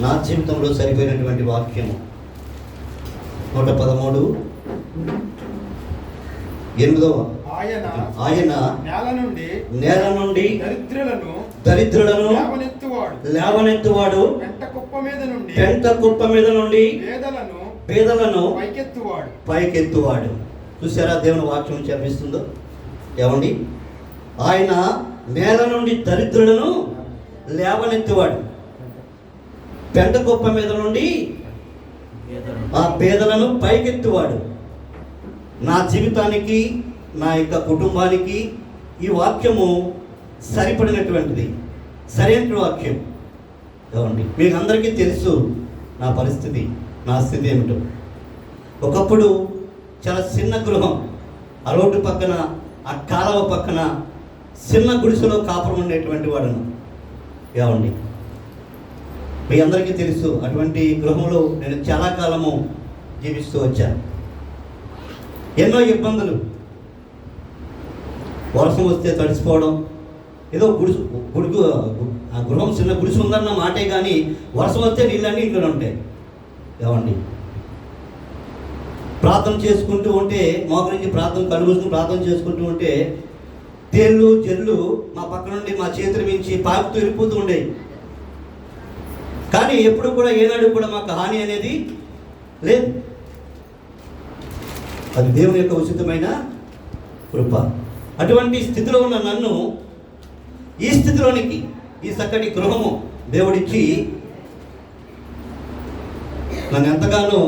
నా జీవితంలో సరిపోయినటువంటి వాక్యము 113 ఆయన నేల నుండి దరిద్రులను లేవనెత్తువాడు, పెంట కుప్ప మీద నుండి పేదలను పైకెత్తువాడు. చూసారా దేవుని వాక్యం చదివిస్తుందో? ఏమండి, ఆయన నేల నుండి దరిద్రులను లేవనెత్తువాడు, పెంట కుప్ప మీద నుండి ఆ పేదలను పైకెత్తువాడు. నా జీవితానికి, నా యొక్క కుటుంబానికి ఈ వాక్యము సరిపడినటువంటిది, సరైన వాక్యం. ఏమండి, మీకు అందరికీ తెలుసు నా పరిస్థితి, నా స్థితి ఏమిటో. ఒకప్పుడు చాలా చిన్న గృహం, ఆ రోడ్డు పక్కన, ఆ కాలువ పక్కన చిన్న గుడిసెలో కాపురం ఉండేటువంటి వాడును. ఏమండి, మీ అందరికీ తెలుసు అటువంటి గృహంలో నేను చాలా కాలము జీవిస్తూ వచ్చాను. ఎన్నో ఇబ్బందులు, వర్షం వస్తే తడిసిపోవడం, ఏదో ఆ గృహం చిన్న గుడిసె ఉందన్న మాటే కానీ వర్షం వస్తే నీళ్ళన్నీ ఇంట్లో ఉంటాయి. ఏమండి, ప్రార్థన చేసుకుంటూ ఉంటే, మా గురించి కళ్ళు మూసుకుని ప్రార్థన చేసుకుంటూ ఉంటే తేళ్ళు జల్లు మా పక్క నుండి మా చేతులు మించి పాకుతూ వెళ్ళిపోతూ ఉండేవి. కానీ ఎప్పుడు కూడా ఏనాడు కూడా మాకు హాని అనేది లేదు. అది దేవుని యొక్క ఉచితమైన కృప. అటువంటి స్థితిలో ఉన్న నన్ను ఈ స్థితిలోనికి, ఈ చక్కటి గృహము దేవుడిచ్చి నన్ను ఎంతగానో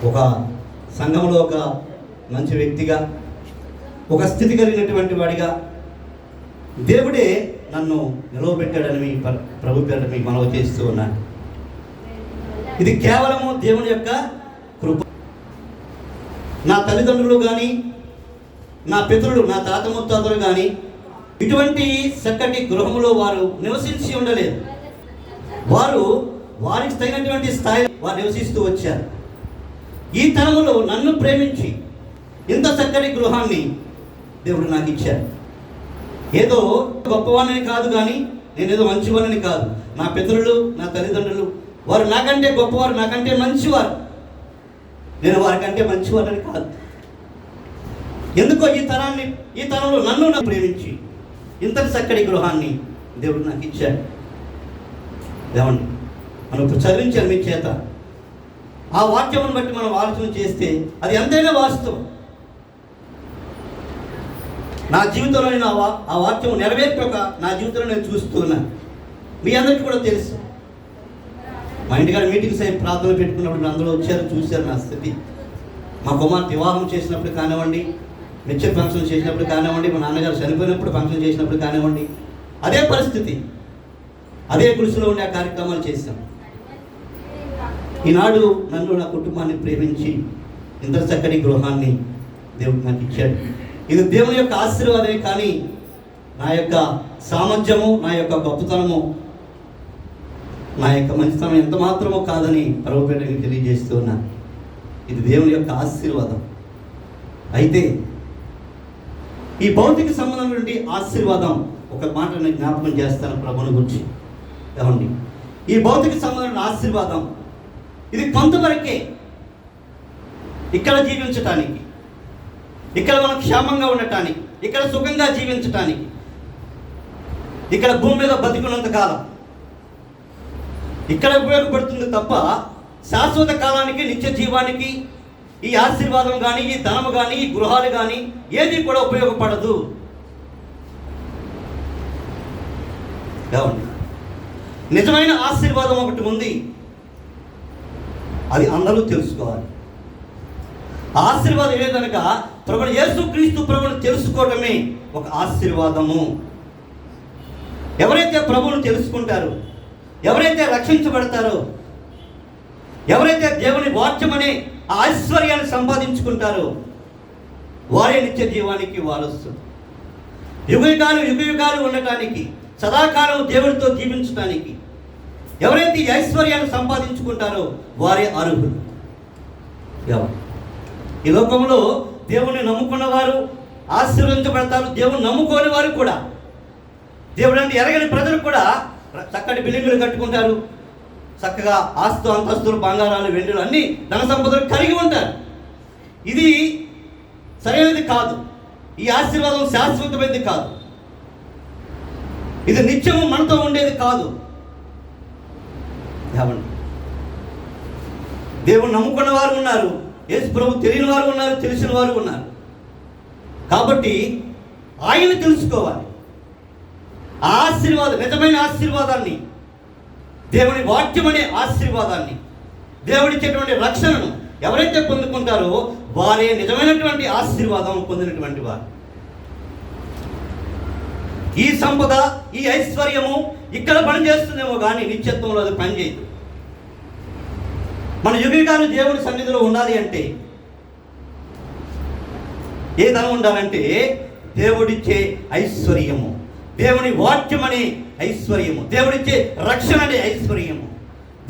ఒక సంఘంలో ఒక మంచి వ్యక్తిగా, ఒక స్థితి కలిగినటువంటి వాడిగా దేవుడే నన్ను నిలవబెట్టాడని ప్రభు పేరిట మీకు మనవి చేస్తూ ఉన్నాను. ఇది కేవలము దేవుని యొక్క కృప. నా తల్లిదండ్రులు కానీ, నా పితరులు, నా తాత ముత్తాతలు కానీ ఇటువంటి చక్కటి గృహంలో వారు నివసించి ఉండలేదు. వారికి తగినటువంటి స్థాయిలో వారు నివసిస్తూ వచ్చారు. ఈ తరములో నన్ను ప్రేమించి ఇంత చక్కటి గృహాన్ని దేవుడు నాకు ఇచ్చారు. ఏదో గొప్పవాణ్ణని కాదు, కానీ నేనేదో మంచివాణ్ణని కాదు. నా పితరులు, నా తల్లిదండ్రులు వారు నాకంటే గొప్పవారు, నాకంటే మంచివారు. నేను వారికంటే మంచివారని కాదు. ఎందుకో ఈ తరంలో నన్ను ప్రేమించి ఇంత చక్కటి గృహాన్ని దేవుడు నాకు ఇచ్చాడు. ఏమండి, మనం చదివించారు మీ చేత. ఆ వాక్యమును బట్టి మనం ఆలోచన చేస్తే అది ఎంతైనా వాస్తవం. నా జీవితంలో నేను ఆ వాక్యం నెరవేర్పక నా జీవితంలో నేను చూస్తూ ఉన్నాను. మీ అందరికీ కూడా తెలుసు. మా ఇంటికాడ మీటింగ్స్ అయి ప్రార్థనలు పెట్టుకున్నప్పుడు అందరూ వచ్చారు, చూశారు నా స్థితి. మా కుమార్తె వివాహం చేసినప్పుడు కానివ్వండి, మెచ్యూర్ ఫంక్షన్ చేసినప్పుడు కానివ్వండి, మా నాన్నగారు చనిపోయినప్పుడు ఫంక్షన్ చేసినప్పుడు కానివ్వండి, అదే పరిస్థితి, అదే గుడిసెలో ఉండే ఆ కార్యక్రమాలు చేశాం. ఈనాడు నన్ను, నా కుటుంబాన్ని ప్రేమించి ఇంత చక్కటి గృహాన్ని దేవుడు నాకు ఇచ్చాడు. ఇది దేవుని యొక్క ఆశీర్వాదమే, కానీ నా యొక్క సామర్థ్యము, నా యొక్క గొప్పతనము, నా యొక్క మంచితనం ఎంత మాత్రమో కాదని ప్రభుపేటకి తెలియజేస్తూ ఉన్నాను. ఇది దేవుని యొక్క ఆశీర్వాదం. అయితే ఈ భౌతిక సంబంధం నుండి ఆశీర్వాదం, ఒక మాట నేను జ్ఞాపకం చేస్తాను ప్రభుని గురించి. ఏమండి, ఈ భౌతిక సంబంధం ఆశీర్వాదం ఇది కొంతవరకే. ఇక్కడ జీవించటానికి, ఇక్కడ మనం క్షేమంగా ఉండటానికి, ఇక్కడ సుఖంగా జీవించటానికి, ఇక్కడ భూమి మీద బతికున్నంత కాలం ఇక్కడ ఉపయోగపడుతుంది తప్ప శాశ్వత కాలానికి, నిత్య జీవానికి ఈ ఆశీర్వాదం కానీ, ఈ ధనము కానీ, ఈ గృహాలు కానీ ఏది కూడా ఉపయోగపడదు. ఏమండి, నిజమైన ఆశీర్వాదం ఒకటి ఉంది, అది అందరూ తెలుసుకోవాలి. ఆశీర్వాదం ఏదనక ప్రభువు యేసుక్రీస్తు ప్రభువును తెలుసుకోవడమే ఒక ఆశీర్వాదము. ఎవరైతే ప్రభువును తెలుసుకుంటారో, ఎవరైతే రక్షించబడతారో, ఎవరైతే దేవుని వాక్యం అనే ఐశ్వర్యాన్ని సంపాదించుకుంటారో వారే నిత్య జీవానికి వారసులు. యుగయుగాలు ఉండటానికి, సదాకాలం దేవుడితో జీవించడానికి ఎవరైతే ఈ ఐశ్వర్యాన్ని సంపాదించుకుంటారో వారే అర్హులు. ఈ లోకంలో దేవుని నమ్ముకున్న వారు ఆశీర్వదించబడతారు. దేవుని నమ్ముకోని వారు కూడా, దేవుడు అంటే ఎరగని ప్రజలు కూడా చక్కటి బిల్డింగులు కట్టుకుంటారు, చక్కగా ఆస్తు అంతస్తులు, బంగారాలు, వెండులు అన్నీ ధన సంపదలు కలిగి ఉంటారు. ఇది సరైనది కాదు. ఈ ఆశీర్వాదం శాశ్వతమైనది కాదు. ఇది నిత్యము మనతో ఉండేది కాదు. దేవుడు నమ్ముకున్న వారు ఉన్నారు, యేసు ప్రభు తెలియని వారు ఉన్నారు, తెలిసిన వారు ఉన్నారు. కాబట్టి ఆయన తెలుసుకోవాలి. ఆ ఆశీర్వాదం, నిజమైన ఆశీర్వాదాన్ని, దేవుని వాక్యం అనే ఆశీర్వాదాన్ని, దేవుడిచ్చేటువంటి రక్షణను ఎవరైతే పొందుకుంటారో వారే నిజమైనటువంటి ఆశీర్వాదం పొందినటువంటి వారు. ఈ సంపద, ఈ ఐశ్వర్యము ఇక్కడ పనిచేస్తుందేమో కానీ నిత్యత్వంలో అది పనిచేయదు. మన యుగయుగాలు దేవుని సన్నిధిలో ఉండాలి అంటే ఏ ధనం ఉండాలంటే దేవుడిచ్చే ఐశ్వర్యము, దేవుని వాక్యం అనే ఐశ్వర్యము, దేవుడిచ్చే రక్షణ అనే ఐశ్వర్యము,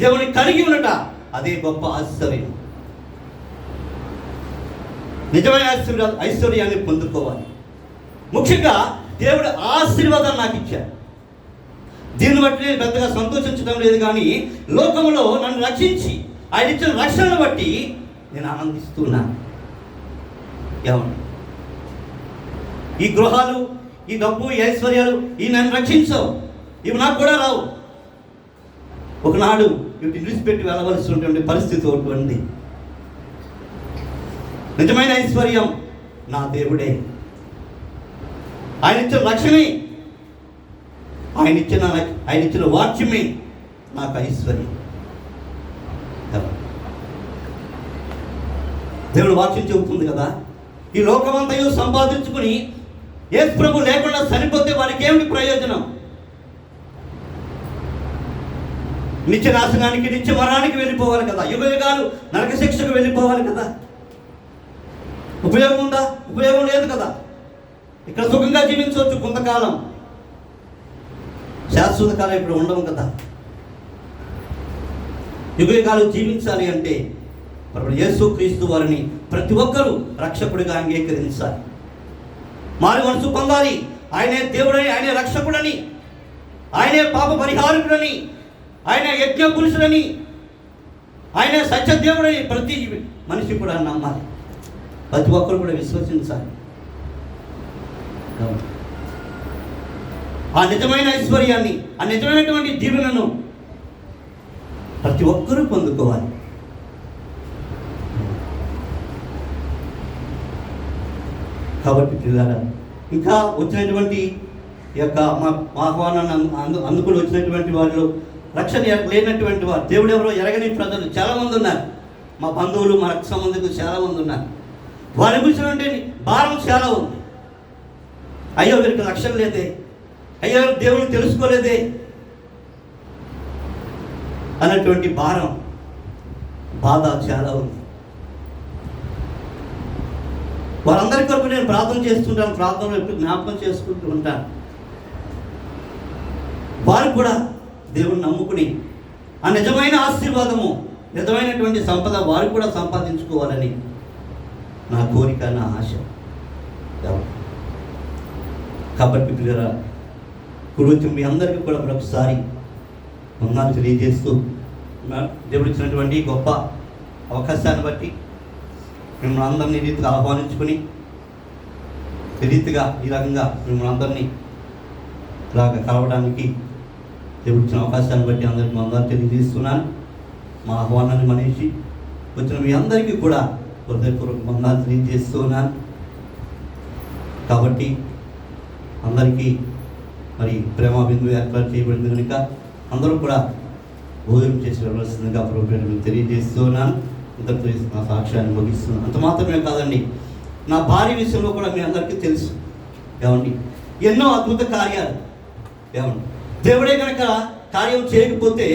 దేవుని కలిగి ఉండట అదే గొప్ప ఆశ్చర్యం. నిజమైన ఐశ్వర్యాన్ని పొందుకోవాలి. ముఖ్యంగా దేవుడు ఆశీర్వాదాన్ని నాకు ఇచ్చాడు. దీన్ని బట్టి నేను పెద్దగా సంతోషించడం లేదు, కానీ లోకంలో నన్ను రక్షించి ఆయన ఇచ్చిన రక్షణను బట్టి నేను ఆనందిస్తున్నాను. ఏమన్నా ఈ గృహాలు, ఈ డబ్బు, ఈ ఐశ్వర్యాలు ఈ నన్ను రక్షించవు, ఇవి నాకు కూడా రావు. ఒకనాడు వీటిని విడిచిపెట్టి వెళ్ళవలసినటువంటి పరిస్థితి ఒకటి ఉంది. నిజమైన ఐశ్వర్యం నా దేవుడే. ఆయన ఇచ్చిన రక్షణే, ఆయన ఇచ్చిన వాక్యమే నాకు ఐశ్వర్యం. దేవుడు వాక్యం చెబుతుంది కదా, ఈ లోకమంతయు సంపాదించుకుని యేసు ప్రభు లేకుండా చనిపోతే వారికి ఏమిటి ప్రయోజనం? నిత్య నాశనానికి, నిత్య మరణానికి వెళ్ళిపోవాలి కదా, యుగయుగాలు నరక శిక్షకు వెళ్ళిపోవాలి కదా. ఉపయోగం ఉందా? ఉపయోగం లేదు కదా. ఇక్కడ సుఖంగా జీవించవచ్చు కొంతకాలం, శాశ్వత కాలం ఇప్పుడు ఉండవు కదా. యుగయుగాలు జీవించాలి అంటే ప్రభు యేసుక్రీస్తు వారిని ప్రతి ఒక్కరూ రక్షకుడిగా అంగీకరించాలి, మారు మనసు పొందాలి. ఆయనే దేవుడని, ఆయనే రక్షకుడని, ఆయనే పాప పరిహారకుడని, ఆయన యజ్ఞ పురుషుడని, ఆయనే సత్యదేవుడని ప్రతి మనిషి కూడా నమ్మాలి. ప్రతి ఒక్కరు కూడా విశ్వసించాలి. ఆ నిజమైన ఐశ్వర్యాన్ని, ఆ నిజమైనటువంటి దీవెనను ప్రతి ఒక్కరూ పొందుకోవాలి. కాబట్టి పిల్లలు, ఇంకా వచ్చినటువంటి యొక్క మా ఆహ్వానాన్ని అందుకుని వచ్చినటువంటి వారిలో రక్షణ లేనటువంటి వారు, దేవుడు ఎవరో ఎరగని ప్రజలు చాలామంది ఉన్నారు. మా బంధువులు, మా రక్త సంబంధికులు చాలామంది ఉన్నారు. వారి గురించినటువంటి భారం చాలా ఉంది. అయ్యో వీరికి రక్షణ లేదే, అయ్యో దేవుని తెలుసుకోలేదే అన్నటువంటి భారం, బాధ చాలా ఉంది. వారందరి కొరకు నేను ప్రార్థన చేస్తుంటాను, ప్రార్థనలో ఎప్పుడు జ్ఞాపకం చేసుకుంటూ ఉంటాను. వారు కూడా దేవుని నమ్ముకుని ఆ నిజమైన ఆశీర్వాదము, నిజమైనటువంటి సంపద వారు కూడా సంపాదించుకోవాలని నా కోరిక, నా ఆశ. కాబట్టి పిల్లరా, ఇప్పుడు మీ అందరికీ కూడా మరొకసారి వందనాలు తెలియజేస్తూ, దేవుడు ఇచ్చినటువంటి గొప్ప అవకాశాన్ని బట్టి మిమ్మల్ని అందరినీ రీతిగా ఆహ్వానించుకొని రీతిగా ఈ రకంగా మిమ్మల్ని అందరినీ ఇలాగ కలవడానికి దేవుడు ఇచ్చిన అవకాశాన్ని బట్టి అందరికీ వందనాలు తెలియజేస్తున్నాను. మా ఆహ్వానాన్ని మనిషి వచ్చిన మీ అందరికీ కూడా హృదయపూర్వక వందనాలు తెలియజేస్తున్నాను. కాబట్టి అందరికీ మరి ప్రేమ బిందువు ఏర్పాటు చేయబడింది కనుక అందరూ కూడా భోజనం చేసి వెళ్ళవలసిందిగా ప్రభుత్వం తెలియజేస్తున్నాను. ఇంతటితో నా సాక్ష్యాన్ని ముగిస్తున్నాను. అంత మాత్రమే కాదండి, నా భార్య విషయంలో కూడా మీ అందరికీ తెలుసు. ఏమండి, ఎన్నో అద్భుత కార్యాలు. ఏమండి, దేవుడే కనుక కార్యం చేయకపోతే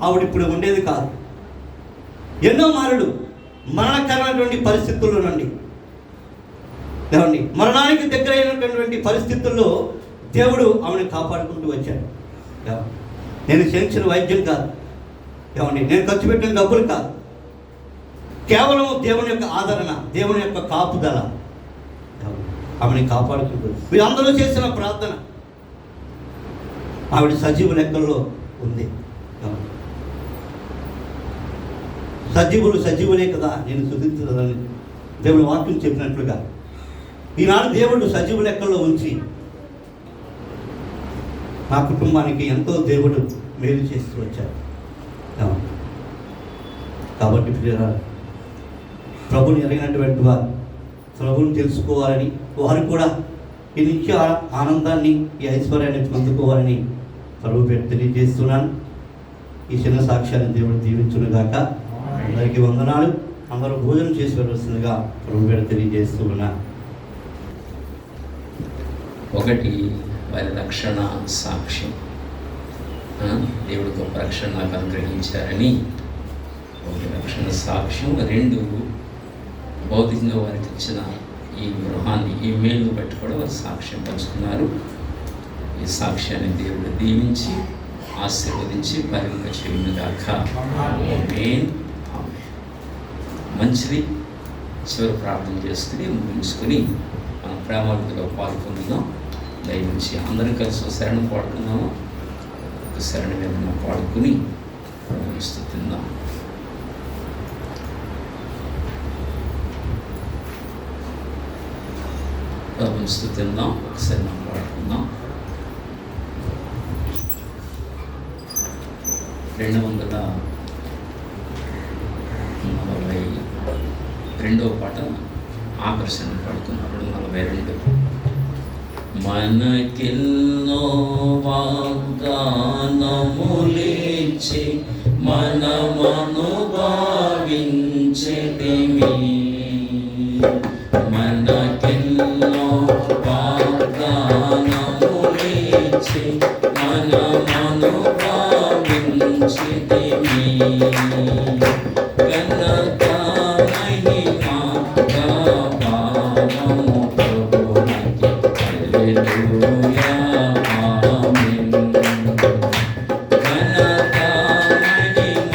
ఆవిడ ఇప్పుడు ఉండేది కాదు. ఎన్నో మారుడు మరణకరమైనటువంటి పరిస్థితుల్లో నుండి, ఏమండి, మరణానికి దగ్గరైనటువంటి పరిస్థితుల్లో దేవుడు ఆమెను కాపాడుకుంటూ వచ్చాడు. నేను చేయించిన వైద్యం కాదు, ఏమండి, నేను ఖర్చు పెట్టిన డబ్బులు కాదు, కేవలం దేవుని యొక్క ఆదరణ, దేవుని యొక్క కాపుదల ఆమెని కాపాడుకుంటూ వీరందరూ చేసిన ప్రార్థన ఆవిడ సజీవ లెక్కల్లో ఉంది. సజీవులే కదా నేను స్తుతించదని దేవుడు వాక్యం చెప్పినట్లుగా ఈనాడు దేవుడు సజీవ లెక్కల్లో ఉంచి నా కుటుంబానికి ఎంతో దేవుడు మేలు చేస్తూ వచ్చారు. కాబట్టి ప్రభుని ఎరిగినటువంటి వారు ప్రభుని తెలుసుకోవాలని, వారు కూడా ఈ నిత్య ఆనందాన్ని, ఈ ఐశ్వర్యాన్ని పొందుకోవాలని ప్రభు పేరు తెలియజేస్తున్నాను. ఈ చిన్న సాక్ష్యాన్ని దేవుడు దీవించునుగాక. అందరికీ వందనాలు. అందరూ భోజనం చేసి వెళ్ళవలసిందిగా ప్రభు పేరు తెలియజేస్తూ ఉన్నాను. ఒకటి, వారి రక్షణ సాక్ష్యం. దేవుడు గొప్ప రక్షణ నాకు అనుగ్రహించారని ఒక రక్షణ సాక్ష్యం. రెండు, భౌతికంగా వారికి ఇచ్చిన ఈ గృహాన్ని, ఈ మేలును బట్టి కూడా వారు సాక్ష్యం పంచుకున్నారు. ఈ సాక్ష్యాన్ని దేవుడు దీవించి ఆశీర్వదించి పరిమిత చేయునుగాక. ఆమేన్. మంచిది. చివరి ప్రార్థన చేసుకుని ముగించుకుని మనం ప్రేమాభివృద్ధిలో పాల్గొందాం. దయచేసి అందరం కలిసి శరణం పాడుకుందాము. ఒక శరణ మీద పాడుకుని స్తుతిద్దాం. స్తుతిద్దాం. ఒకసారి మనం పాడుకుందాం. 242వ పాట ఆకర్షణ పాడుతున్నప్పుడు 42. మనకెన్నో వాగ్దానములిచ్చి మనమను భావించెదమి. మనకెన్నో వాగ్దానములిచ్చి మనమను భావించెదమి. ఘనత మహిమ ప్రభావము ప్రభువునికి. హల్లెలూయా ఆమేన్. ఘనత మహిమ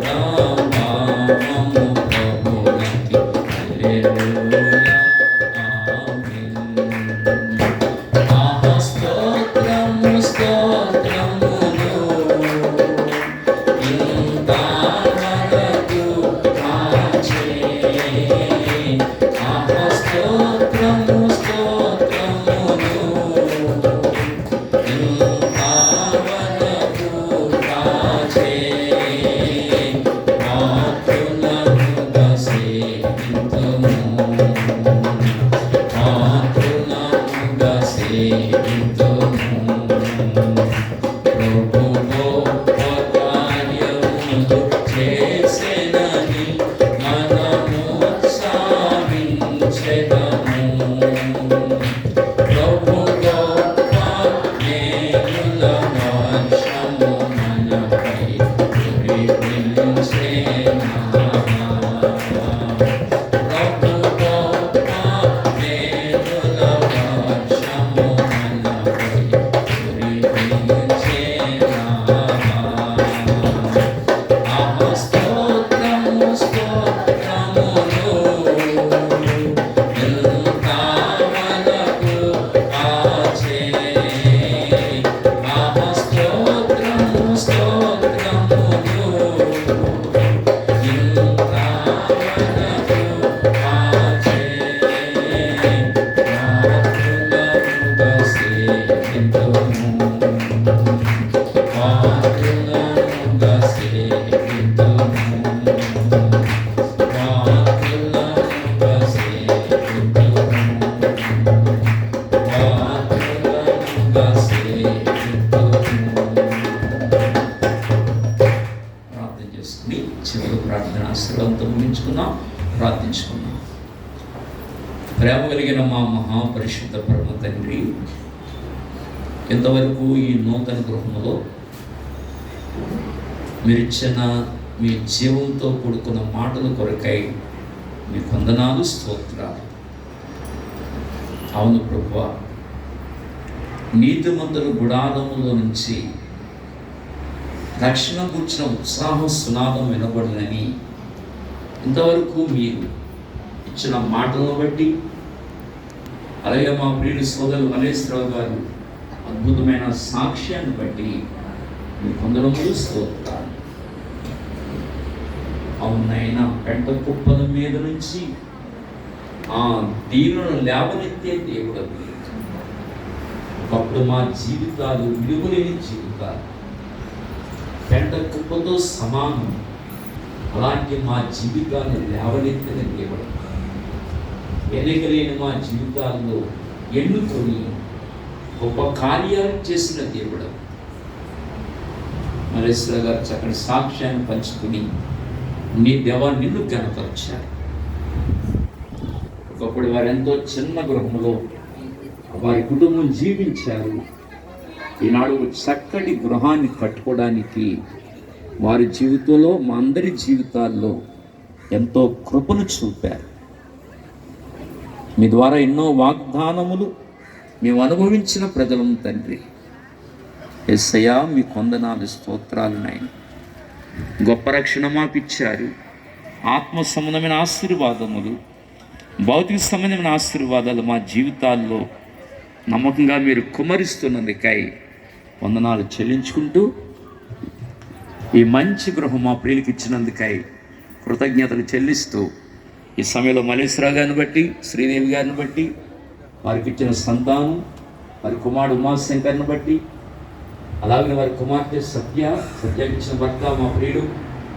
ప్రభావము ప్రభువునికి. హల్లెలూయా ఆమేన్. ఆహా స్తోత్రము స్తోత్రములు ఇంతవరకు కాచే. ఆహా స్తోత్రము ప్రేమ కలిగిన మా మహాపరిశుద్ధ పరమ తండ్రి, ఇంతవరకు ఈ నూతన గృహంలో మీరిచ్చిన మీ జీవంతో కూడుకున్న మాటల కొరకై మీ వందనాలు, స్తోత్రాలు. అవును ప్రభువా, నీతిమంతుల గుడారములో నుంచి రక్షణ కూర్చిన ఉత్సాహం సునాదం వినబడునని ఇంతవరకు మీరు ఇచ్చిన మాటలను బట్టి, అలాగే మా ప్రియుడు సోదరులు మల్లేశ్వరరావు గారు అద్భుతమైన సాక్ష్యాన్ని బట్టి మీ కొందరములు స్తోత్రాలు. అవునైనా పెంట కుప్పల మీద నుంచి ఆ దీనులను లేవనెత్తే దేవుడు. ఒకప్పుడు మా జీవితాలు విలువలేని జీవితాలు, పెంట కుప్పతో సమానం. అలాంటి మా జీవితాలను లేవనెత్తిన దేవుడు, ఎన్నికలేని మా జీవితాల్లో ఎన్నుకొని గొప్ప కార్యాలు చేసిన దేవుడు. మల్లేశ్వర గారు చక్కటి సాక్ష్యాన్ని పంచుకుని నీ దేవా నిన్ను ఘనపరిచారు. ఒకప్పుడు వారు ఎంతో చిన్న గృహంలో వారి కుటుంబం జీవించారు. ఈనాడు చక్కటి గృహాన్ని కట్టుకోవడానికి వారి జీవితంలో, మా అందరి జీవితాల్లో ఎంతో కృపను చూపారు. మీ ద్వారా ఎన్నో వాగ్దానములు మేము అనుభవించిన ప్రజలం తండ్రి. యేసయ్యా మీ వందనాలు, స్తోత్రాలు నాయన. గొప్ప రక్షణ మాకు ఇచ్చారు. ఆత్మ సంబంధమైన ఆశీర్వాదములు, భౌతిక సంబంధమైన ఆశీర్వాదాలు మా జీవితాల్లో నమ్మకంగా మీరు కుమరిస్తున్నందుకై వందనాలు చెల్లించుకుంటూ, ఈ మంచి గృహం మా ప్రియులకి ఇచ్చినందుకై కృతజ్ఞతలు చెల్లిస్తూ, ఈ సమయంలో మల్లేశ్వరరావు గారిని బట్టి, శ్రీదేవి గారిని బట్టి, వారికి ఇచ్చిన సంతానం, వారి కుమారుడు ఉమాశంకర్ని బట్టి, అలాగే వారి కుమార్తె సత్యకి ఇచ్చిన భర్త మా ప్రియుడు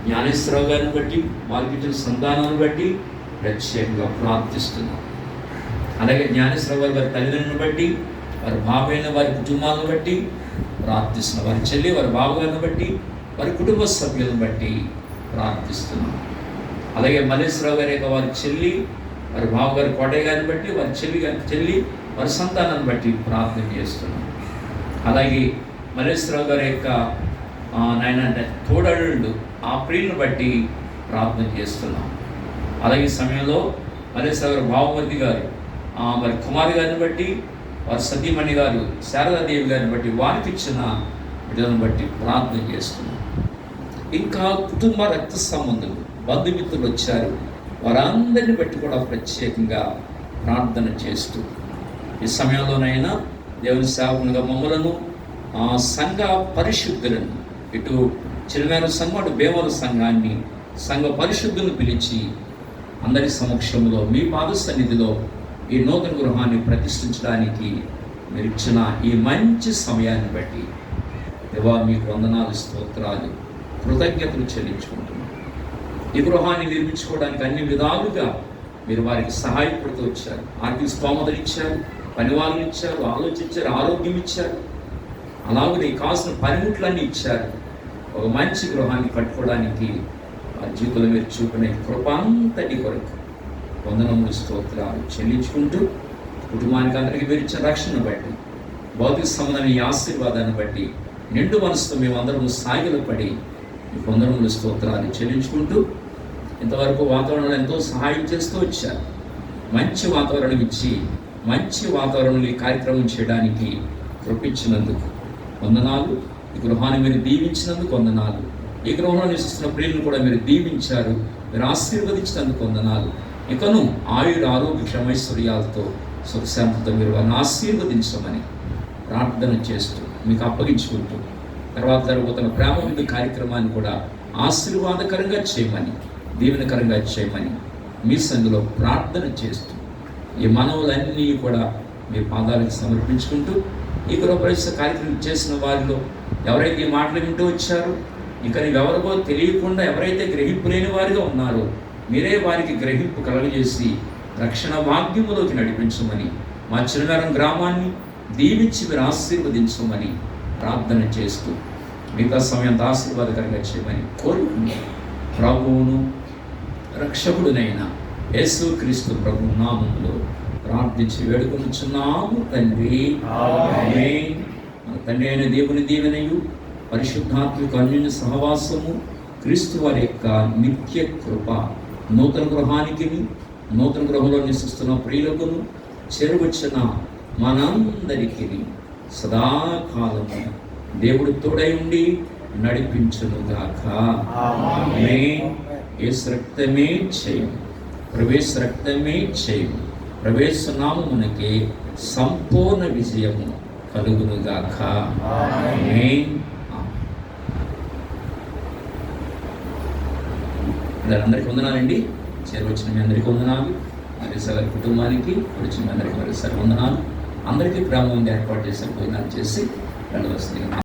జ్ఞానేశ్వరరావు గారిని బట్టి, వారికి ఇచ్చిన సంతానాన్ని బట్టి ప్రత్యేకంగా ప్రార్థిస్తున్నాం. అలాగే జ్ఞానేశ్వరరావు గారి తల్లిదండ్రులను బట్టి, వారి బాబైన వారి కుటుంబాలను బట్టి ప్రార్థిస్తున్నాం. వారి చెల్లి, వారి బావగారిని బట్టి, వారి కుటుంబ సభ్యులను బట్టి ప్రార్థిస్తున్నాం. అలాగే మల్లేశ్వరరావు గారి యొక్క వారి చెల్లి, వారి బావగారి కోటయ్య గారిని బట్టి, వారి చెల్లి వారి సంతానాన్ని బట్టి ప్రార్థన చేస్తున్నాం. అలాగే మల్లేశ్వరరావు గారి యొక్క నాయన తోడళ్ళు, ఆ ప్రియులను బట్టి ప్రార్థన చేస్తున్నాం. అలాగే ఈ సమయంలో మల్లేశ్వరరావు గారు భావమతి గారు, వారి కుమారి గారిని బట్టి, వారి సతీమణి గారు శారదాదేవి గారిని బట్టి, వారికి ఇచ్చిన బిడ్డలను బట్టి ప్రార్థన చేస్తున్నాం. ఇంకా కుటుంబ రక్త సంబంధులు, బంధుమిత్రులు వచ్చారు, వారందరిని బట్టి కూడా ప్రత్యేకంగా ప్రార్థన చేస్తూ, ఈ సమయంలోనైనా దేవుని సేవకునిగా మమ్మలను, సంఘ పరిశుద్ధులను, ఇటు చిరుమేర సంఘం, అటు భీమల సంఘాన్ని, సంఘ పరిశుద్ధులను పిలిచి అందరి సమక్షంలో మీ పాద సన్నిధిలో ఈ నూతన గృహాన్ని ప్రతిష్ఠించడానికి మీరు ఇచ్చిన ఈ మంచి సమయాన్ని బట్టి దేవా మీకు వందనాలు, స్తోత్రాలు, కృతజ్ఞతలు చెల్లించుకుంటున్నాం. ఈ గృహాన్ని నిర్మించుకోవడానికి అన్ని విధాలుగా మీరు వారికి సహాయపడుతూ వచ్చారు. ఆర్థిక స్తోమతలు ఇచ్చారు, పనివాళ్ళు ఇచ్చారు, ఆలోచించారు, ఆరోగ్యం ఇచ్చారు, అలాగే కావాల్సిన పనిముట్లన్నీ ఇచ్చారు. ఒక మంచి గృహాన్ని కట్టుకోవడానికి ఆ జీవితంలో మీరు చూపిన కృపాంతటి కొరకు వందనములు, స్తోత్రాలు చెల్లించుకుంటూ, కుటుంబానికి అందరికీ మీరు ఇచ్చిన రక్షణను బట్టి, భౌతిక సంబంధమైన ఈ ఆశీర్వాదాన్ని బట్టి నిండు మనసుతో మేమందరము సాగిలపడి మీకు వందనములు, స్తోత్రాలు చెల్లించుకుంటూ, ఇంతవరకు వాతావరణంలో ఎంతో సహాయం చేస్తూ వచ్చారు. మంచి వాతావరణం ఇచ్చి, మంచి వాతావరణంలో ఈ కార్యక్రమం చేయడానికి కృపించినందుకు వందనాలు. ఈ గృహాన్ని మీరు దీవించినందుకు వందనాలు. ఈ గృహంలో నివసిస్తున్న ప్రియులను కూడా మీరు దీవించారు, మీరు ఆశీర్వదించినందుకు వందనాలు. ఇకను ఆయుర ఆరోగ్య క్షమైశ్వర్యాలతో సుఖశాంతితో మీరు వారిని ఆశీర్వదించమని ప్రార్థన చేస్తూ, మీకు అప్పగించుకుంటూ, తర్వాత జరగబోతున్న ప్రేమ విందు కార్యక్రమాన్ని కూడా ఆశీర్వాదకరంగా చేయమని, దీవెనకరంగా చేయమని మీ సందులో ప్రార్థన చేస్తూ, ఈ మనవులన్నీ కూడా మీ పాదాలకు సమర్పించుకుంటూ, ఈ గృహప్రవేశ కార్యక్రమం చేసిన వారిలో ఎవరైతే ఈ మాటలు వింటూ వచ్చారో, ఇక ఎవరికో తెలియకుండా ఎవరైతే గ్రహింపు లేని వారిగా ఉన్నారో మీరే వారికి గ్రహింపు కలుగజేసి రక్షణ భాగ్యములోకి నడిపించమని, మా చిరునగరం గ్రామాన్ని దీవించి మీరు ఆశీర్వదించమని ప్రార్థన చేస్తూ, మిగతా సమయం ఆశీర్వాదకరంగా చేయమని కోరుకుని ప్రభువును రక్షకుడునైన యేసుక్రీస్తు ప్రభు నామములో ప్రార్థించి వేడుకొనుచున్నాము తండ్రి. ఆమేన్. మన తండ్రి అయిన దేవుని దీవెనయు పరిశుద్ధాత్మక అన్యోన్య సహవాసము క్రీస్తు వారి యొక్క నిత్య కృప నూతన గృహానికి నూతన గృహంలో నివసిస్తున్న ప్రియులకును చేరువచ్చిన మనందరికీ సదాకాలము దేవుడు తోడై ఉండి నడిపించునుగాక. ఆమేన్. యేసు రక్తమే చేయం, ప్రవేశ రక్తమే చేయం, ప్రవేశ నామమునకి సంపూర్ణ విజయము కలుగునుగాక. ఆమేన్. అందరికీ వందనాలండి. చేరవచ్చిన మీ అందరికీ వందనాలు. మరీసా గారి కుటుంబానికి వచ్చిన మీ అందరికీ మరీసారి వందనాలు. అందరికీ గ్రామం ఏర్పాటు చేసిన భోజనాలు చేసి వెళ్ళవలసింది.